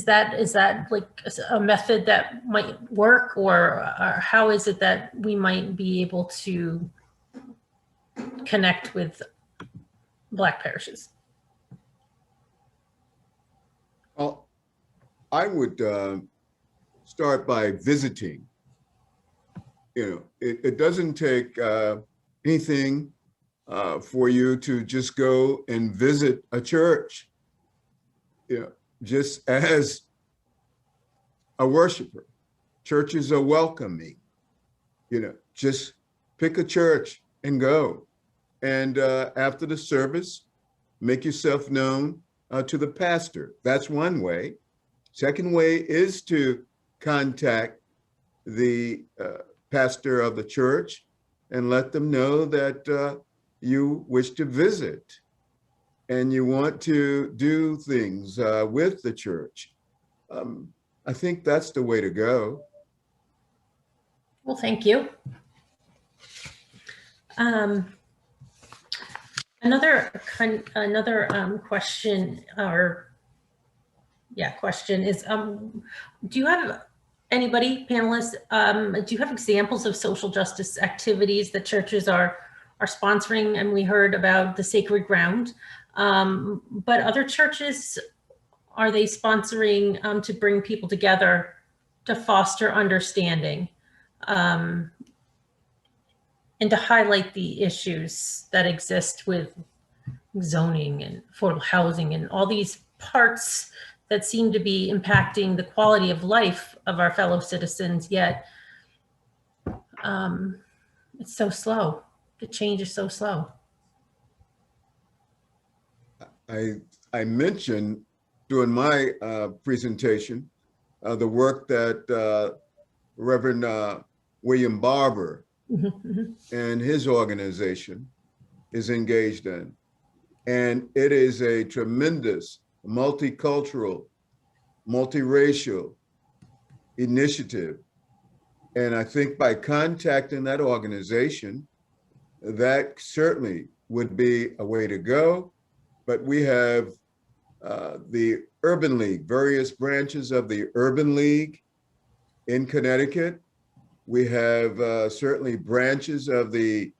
that like a method that might work, or how is it that we might be able to connect with Black parishes? Well, I would start by visiting. It doesn't take anything for you to just go and visit a church. Just as a worshiper, churches are welcoming. Just pick a church and go. And after the service, make yourself known to the pastor. That's one way. Second way is to contact the pastor of the church and let them know that you wish to visit and you want to do things with the church. I think that's the way to go. Well, thank you. Another question, question is, do you have Anybody, panelists, do you have examples of social justice activities that churches are sponsoring? And we heard about the Sacred Ground, but other churches, are they sponsoring to bring people together to foster understanding and to highlight the issues that exist with zoning and affordable housing and all these parts that seem to be impacting the quality of life of our fellow citizens, yet it's so slow. The change is so slow. I mentioned during my presentation the work that Reverend William Barber and his organization is engaged in. And it is a tremendous multicultural, multiracial initiative. And I think by contacting that organization, that certainly would be a way to go. But we have the Urban League, various branches of the Urban League in Connecticut. We have certainly branches of the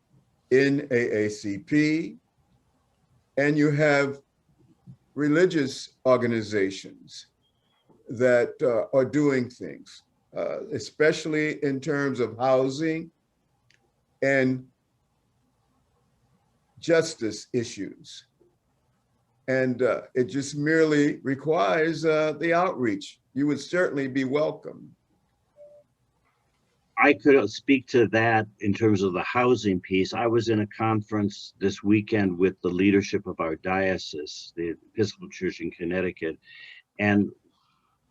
NAACP, and you have religious organizations that are doing things, especially in terms of housing and justice issues. And it just merely requires the outreach. You would certainly be welcome. I could speak to that in terms of the housing piece. I was in a conference this weekend with the leadership of our diocese, the Episcopal Church in Connecticut, and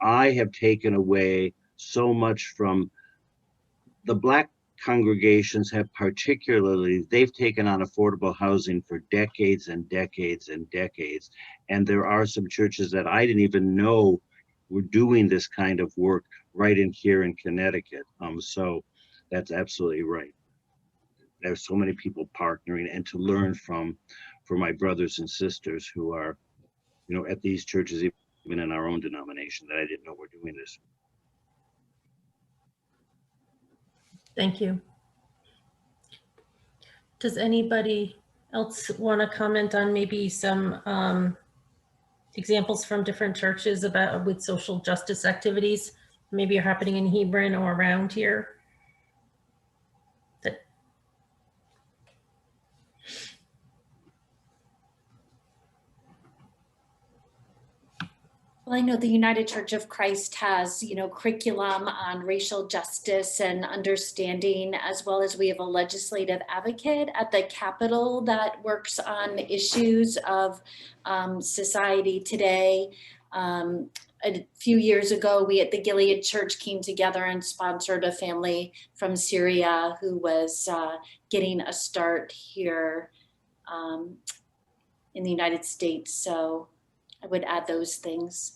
I have taken away so much from the Black congregations have particularly, they've taken on affordable housing for decades and decades and decades. And there are some churches that I didn't even know were doing this kind of work right in here in Connecticut. So that's absolutely right. There's so many people partnering, and to learn from my brothers and sisters who are, you know, at these churches, even in our own denomination, that I didn't know were doing this. Thank you. Does anybody else want to comment on maybe some examples from different churches with social justice activities maybe are happening in Hebron or around here? Well, I know the United Church of Christ has, curriculum on racial justice and understanding, as well as we have a legislative advocate at the Capitol that works on issues of society today. A few years ago, we at the Gilead Church came together and sponsored a family from Syria who was getting a start here in the United States. So I would add those things.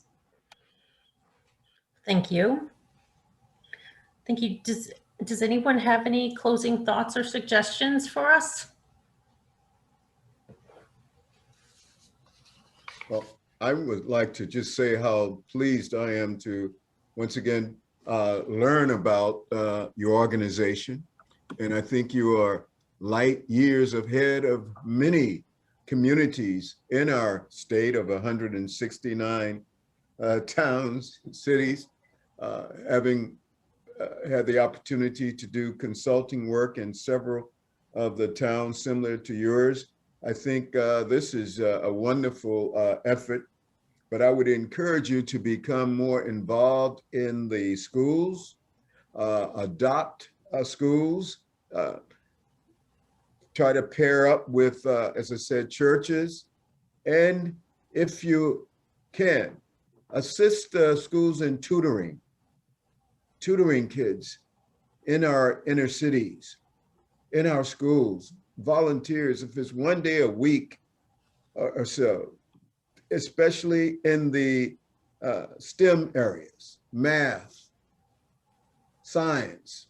Thank you. Thank you. Does anyone have any closing thoughts or suggestions for us? Well, I would like to just say how pleased I am to once again learn about your organization. And I think you are light years ahead of many communities in our state of 169 towns, cities, having had the opportunity to do consulting work in several of the towns similar to yours. I think this is a wonderful effort, but I would encourage you to become more involved in the schools, adopt schools, try to pair up with, as I said, churches, and if you can, assist schools in tutoring kids in our inner cities, in our schools, volunteers, if it's one day a week or so, especially in the STEM areas, math, science,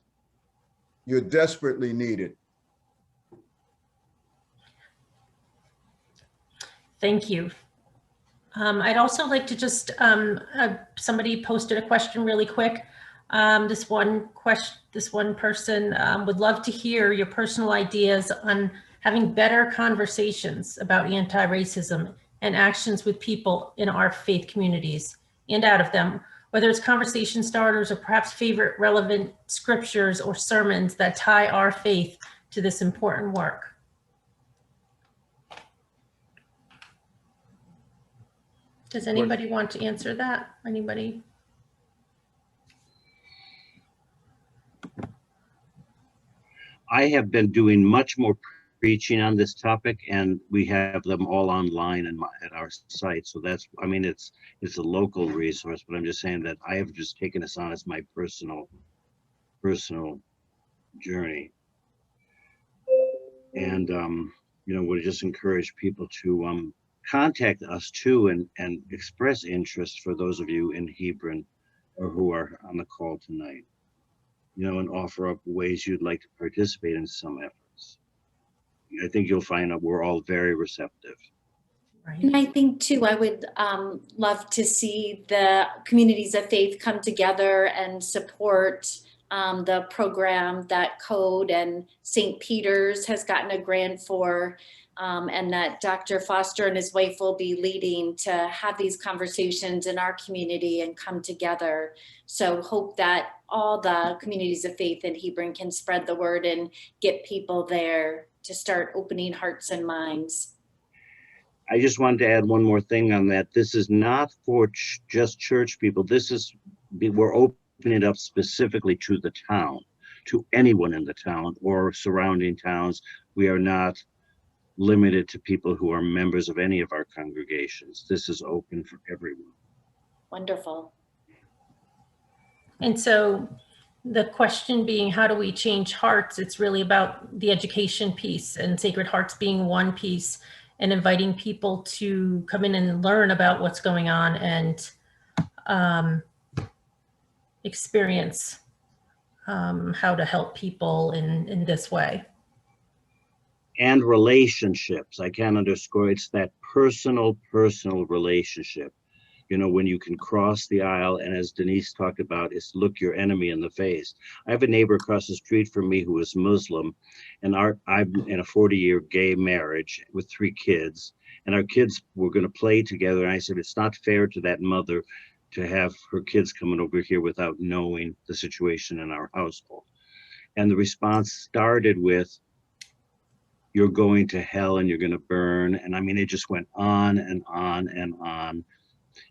you're desperately needed. Thank you. I'd also like to just, somebody posted a question really quick. This one person would love to hear your personal ideas on having better conversations about anti-racism and actions with people in our faith communities and out of them, whether it's conversation starters or perhaps favorite relevant scriptures or sermons that tie our faith to this important work. Does anybody want to answer that? Anybody? I have been doing much more preaching on this topic, and we have them all online at our site. So that's, I mean, it's a local resource, but I'm just saying that I have just taken this on as my personal journey. And, you know, would just encourage people to contact us too and express interest for those of you in Hebron or who are on the call tonight, you know, and offer up ways you'd like to participate in some efforts. I think you'll find that we're all very receptive. Right. And I think too, I would love to see the communities of faith come together and support the program that Code and St. Peter's has gotten a grant for, and that Dr. Foster and his wife will be leading to have these conversations in our community and come together. So hope that all the communities of faith in Hebron can spread the word and get people there to start opening hearts and minds. I just wanted to add one more thing on that. This is not for just church people. We're opening it up specifically to the town, to anyone in the town or surrounding towns. We are not limited to people who are members of any of our congregations. This is open for everyone. Wonderful. And so the question being, how do we change hearts? It's really about the education piece, and Sacred Hearts being one piece, and inviting people to come in and learn about what's going on and experience how to help people in this way. And relationships, I can't underscore, it's that personal relationship. You know, when you can cross the aisle, and as Denise talked about, is look your enemy in the face. I have a neighbor across the street from me who is Muslim, and I'm in a 40-year gay marriage with 3 kids, and our kids were going to play together. And I said, it's not fair to that mother to have her kids coming over here without knowing the situation in our household. And the response started with, you're going to hell and you're going to burn. And I mean, it just went on and on and on.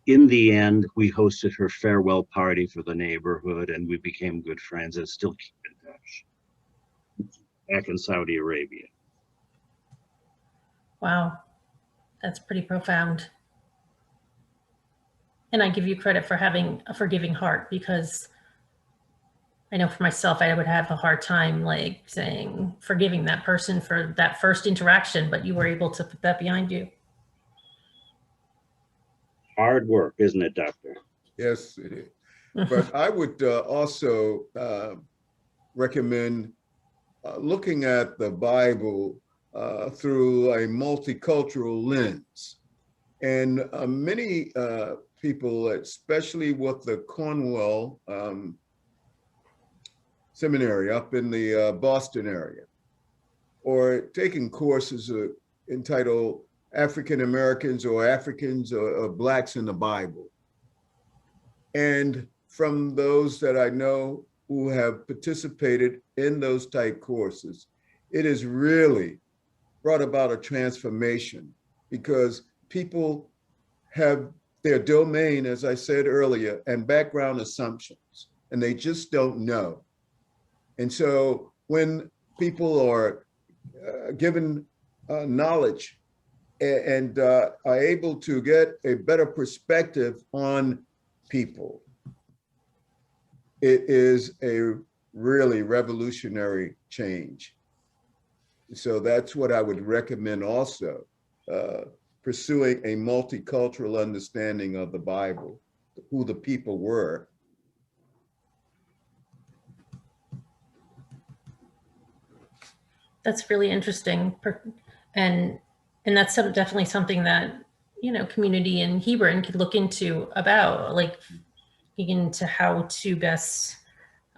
In the end, we hosted her farewell party for the neighborhood, and we became good friends and still keep in touch back in Saudi Arabia. Wow, that's pretty profound. And I give you credit for having a forgiving heart, because I know for myself, I would have a hard time like forgiving that person for that first interaction, but you were able to put that behind you. Hard work, isn't it, Doctor? Yes, it is. But I would also recommend looking at the Bible through a multicultural lens. And many people, especially with the Cornwall Seminary up in the Boston area, or taking courses entitled African Americans or Africans or Blacks in the Bible. And from those that I know who have participated in those type courses, it has really brought about a transformation, because people have their domain, as I said earlier, and background assumptions, and they just don't know. And so when people are given knowledge and are able to get a better perspective on people, it is a really revolutionary change. So that's what I would recommend also, pursuing a multicultural understanding of the Bible, who the people were. That's really interesting. And that's definitely something that, you know, community in Hebron could look into, about like into how to best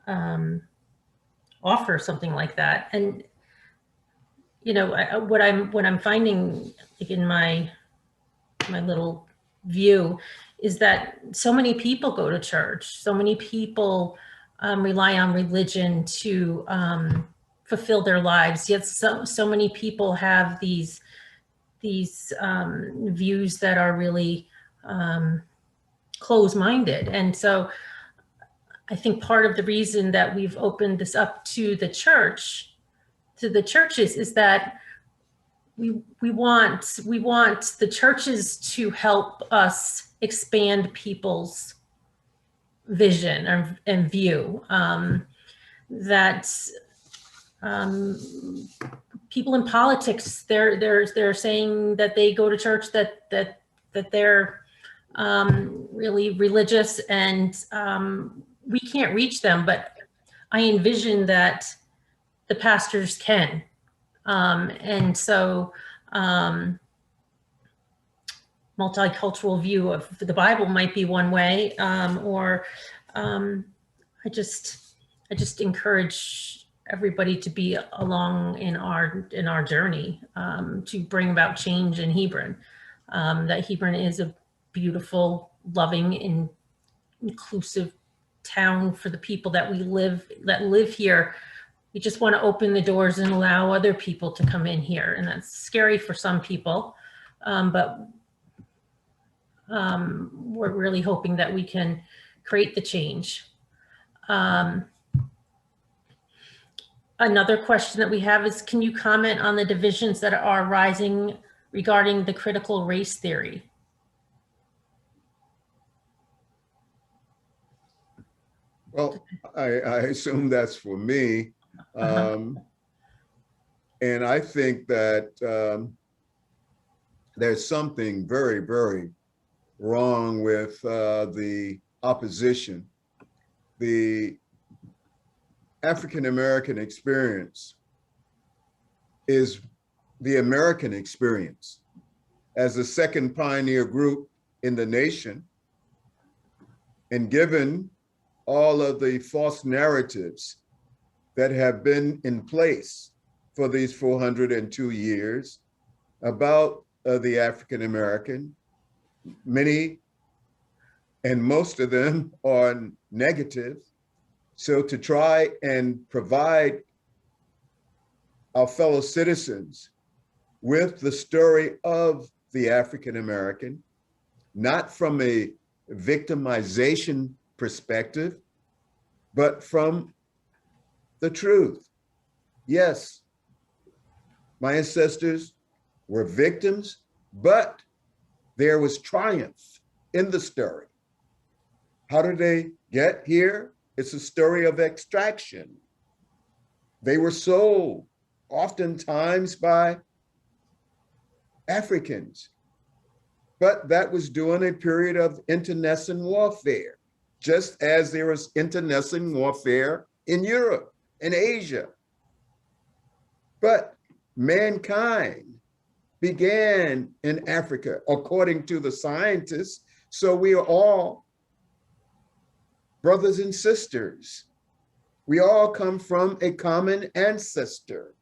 offer something like that. And what I'm finding, like, in my little view, is that so many people go to church, so many people rely on religion to fulfill their lives, yet so many people have these views that are really closed-minded. And so I think part of the reason that we've opened this up to the churches, is that we want the churches to help us expand people's vision and view. People in politics, they're saying that they go to church, that they're really religious, and we can't reach them, but I envision that the pastors can. And so multicultural view of the Bible might be one way, or I just encourage everybody to be along in our journey to bring about change in Hebron. That Hebron is a beautiful, loving, and inclusive town for the people that live here. We just want to open the doors and allow other people to come in here, and that's scary for some people, but we're really hoping that we can create the change. Another question that we have is, can you comment on the divisions that are rising regarding the critical race theory? Well, I assume that's for me. And I think that there's something very, very wrong with the opposition. The African-American experience is the American experience. As the second pioneer group in the nation, and given all of the false narratives that have been in place for these 402 years about the African American, many and most of them are negative. So to try and provide our fellow citizens with the story of the African American, not from a victimization perspective, but from the truth. Yes, my ancestors were victims, but there was triumph in the story. How did they get here? It's a story of extraction. They were sold oftentimes by Africans, but that was during a period of internecine warfare, just as there was internecine warfare in Europe and Asia. But mankind began in Africa, according to the scientists, so we are all brothers and sisters. We all come from a common ancestor.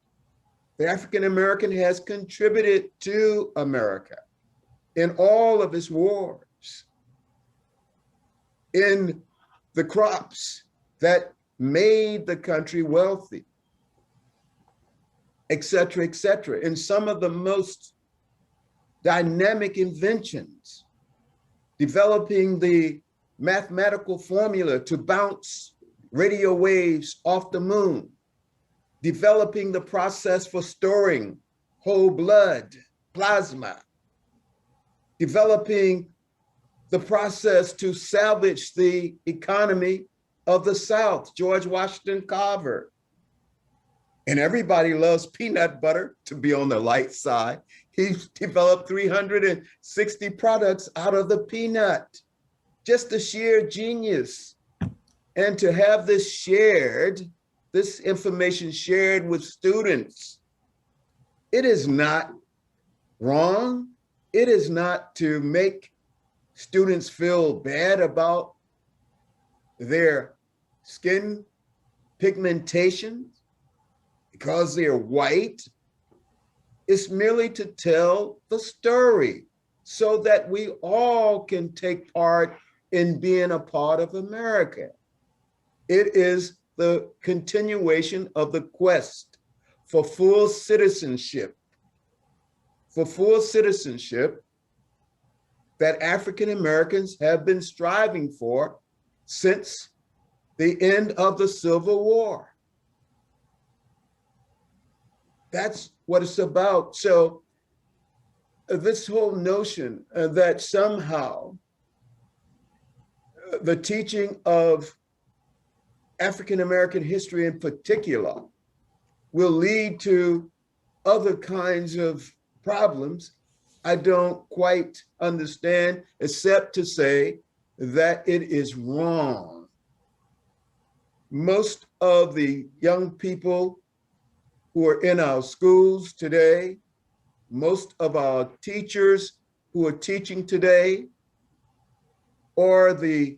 The African American has contributed to America in all of its wars, in the crops that made the country wealthy, et cetera, in some of the most dynamic inventions, developing the mathematical formula to bounce radio waves off the moon, developing the process for storing whole blood, plasma, developing the process to salvage the economy of the South, George Washington Carver. And everybody loves peanut butter, to be on the light side. He developed 360 products out of the peanut. Just the sheer genius. And to have this shared, this information shared with students, it is not wrong. It is not to make students feel bad about their skin pigmentation, because they're white. It's merely to tell the story so that we all can take part in being a part of America. It is the continuation of the quest for full citizenship, that African Americans have been striving for since the end of the Civil War. That's what it's about. So this whole notion that somehow the teaching of African American history in particular will lead to other kinds of problems, I don't quite understand, except to say that it is wrong. Most of the young people who are in our schools today, most of our teachers who are teaching today, or their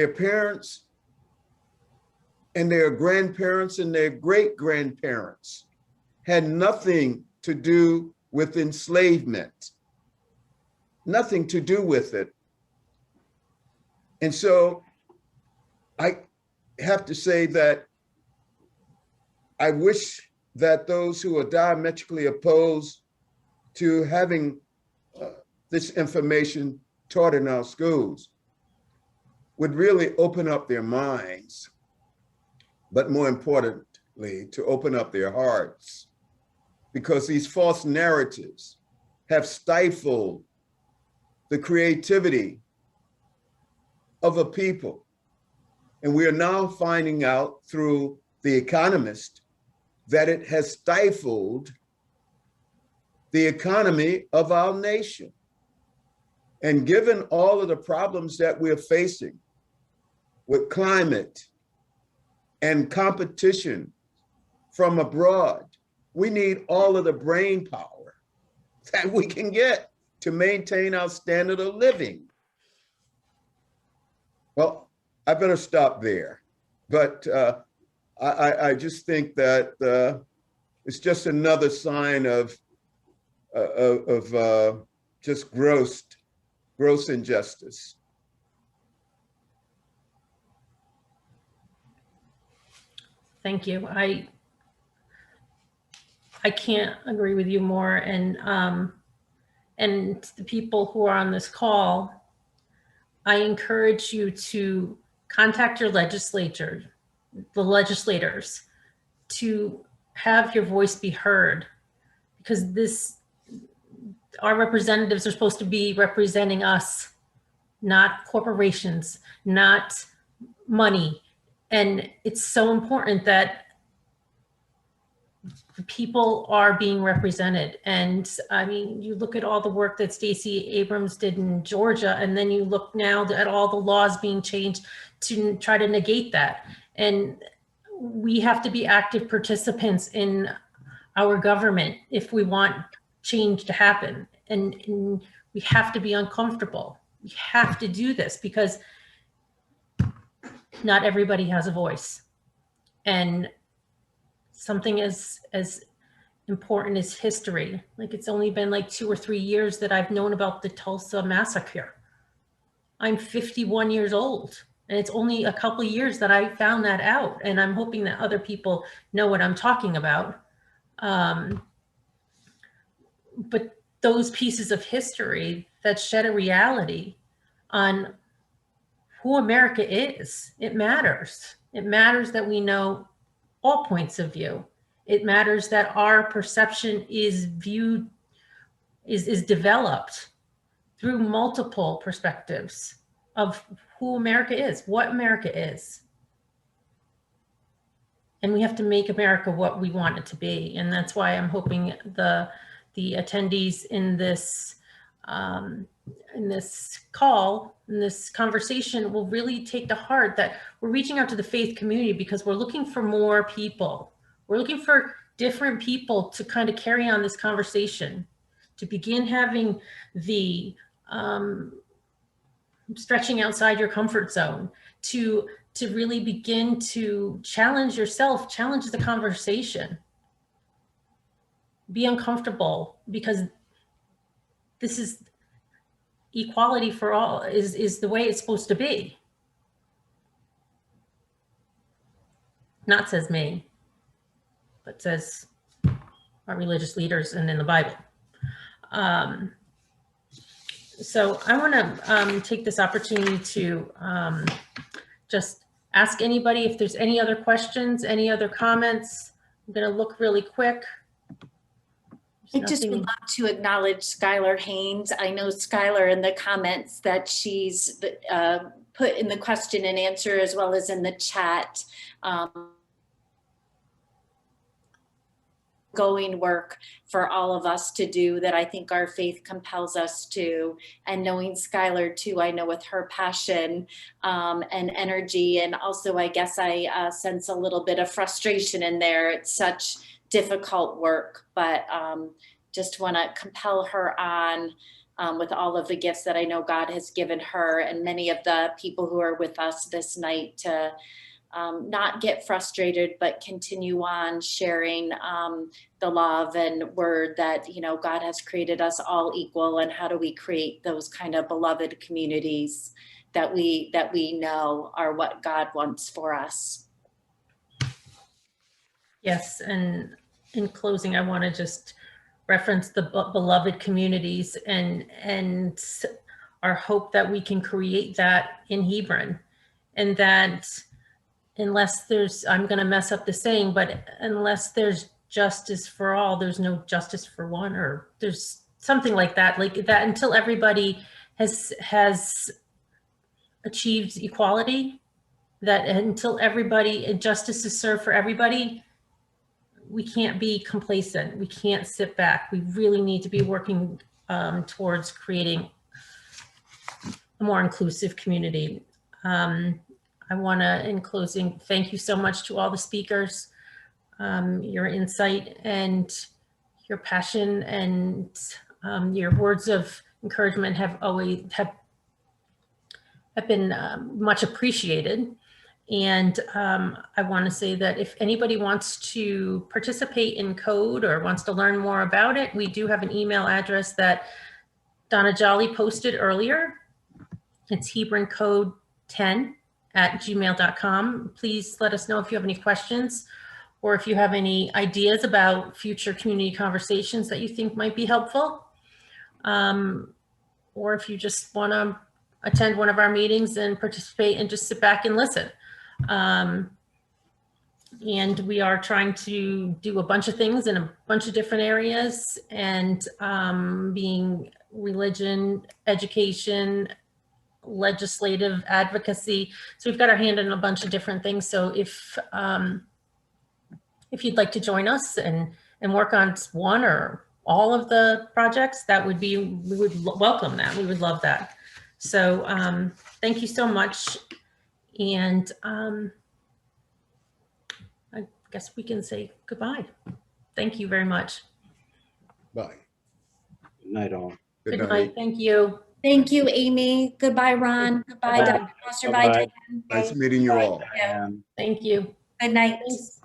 parents and their grandparents and their great-grandparents had nothing to do with enslavement, nothing to do with it. And so I have to say that I wish that those who are diametrically opposed to having this information taught in our schools would really open up their minds, but more importantly, to open up their hearts, because these false narratives have stifled the creativity of a people. And we are now finding out through The Economist that it has stifled the economy of our nation. And given all of the problems that we're facing with climate and competition from abroad, we need all of the brain power that we can get to maintain our standard of living. Well, I better stop there. But I just think that it's just another sign of just gross injustice. Thank you. I can't agree with you more. And the people who are on this call, I encourage you to contact your legislators, to have your voice be heard, because our representatives are supposed to be representing us, not corporations, not money. And it's so important that the people are being represented. And I mean, you look at all the work that Stacey Abrams did in Georgia, and then you look now at all the laws being changed to try to negate that. And we have to be active participants in our government if we want change to happen. And we have to be uncomfortable. We have to do this because not everybody has a voice. And something as important as history, like it's only been like 2 or 3 years that I've known about the Tulsa massacre. I'm 51 years old, and it's only a couple of years that I found that out. And I'm hoping that other people know what I'm talking about. But those pieces of history that shed a reality on who America is, it matters. It matters that we know all points of view. It matters that our perception is viewed, is developed through multiple perspectives of who America is, what America is. And we have to make America what we want it to be. And that's why I'm hoping the attendees in this call, in this conversation, will really take to heart that we're reaching out to the faith community because we're looking for more people. We're looking for different people to kind of carry on this conversation, to begin having the stretching outside your comfort zone, to to really begin to challenge yourself, challenge the conversation. Be uncomfortable, because this is equality for all, is the way it's supposed to be. Not says me, but says our religious leaders and in the Bible. So I want to take this opportunity to just ask anybody if there's any other questions, any other comments. I'm going to look really quick. I just would love to acknowledge Skylar Haynes. I know Skylar in the comments that she's put in the question and answer, as well as in the chat, going work for all of us to do that I think our faith compels us to. And knowing Skylar too, I know with her passion and energy, and also I guess I sense a little bit of frustration in there. It's such difficult work, but just want to compel her on with all of the gifts that I know God has given her and many of the people who are with us this night to not get frustrated, but continue on sharing the love and word that, you know, God has created us all equal, and how do we create those kind of beloved communities that we know are what God wants for us. Yes, and in closing, I want to just reference the beloved communities and our hope that we can create that in Hebron, and that unless there's, I'm going to mess up the saying, but unless there's justice for all, there's no justice for one, or there's something like that until everybody has achieved equality, that until everybody, justice is served for everybody, we can't be complacent. We can't sit back. We really need to be working towards creating a more inclusive community. I want to, in closing, thank you so much to all the speakers. Your insight and your passion and your words of encouragement have been much appreciated. And I want to say that if anybody wants to participate in code or wants to learn more about it, we do have an email address that Donna Jolly posted earlier. It's hebroncode10@gmail.com. Please let us know if you have any questions, or if you have any ideas about future community conversations that you think might be helpful. Or if you just want to attend one of our meetings and participate and just sit back and listen. And we are trying to do a bunch of things in a bunch of different areas, and being religion, education, legislative advocacy. So we've got our hand in a bunch of different things. So if you'd like to join us and work on one or all of the projects, that would be, we would welcome that. We would love that. So thank you so much. And I guess we can say goodbye. Thank you very much. Bye. Good night, all. Good night. Thank you. Thank you, Amy. Goodbye, Ron. Goodbye, Bye-bye. Dr. Foster. Bye, Diane. Nice meeting you all. Yeah. Thank you. Good night. Thanks.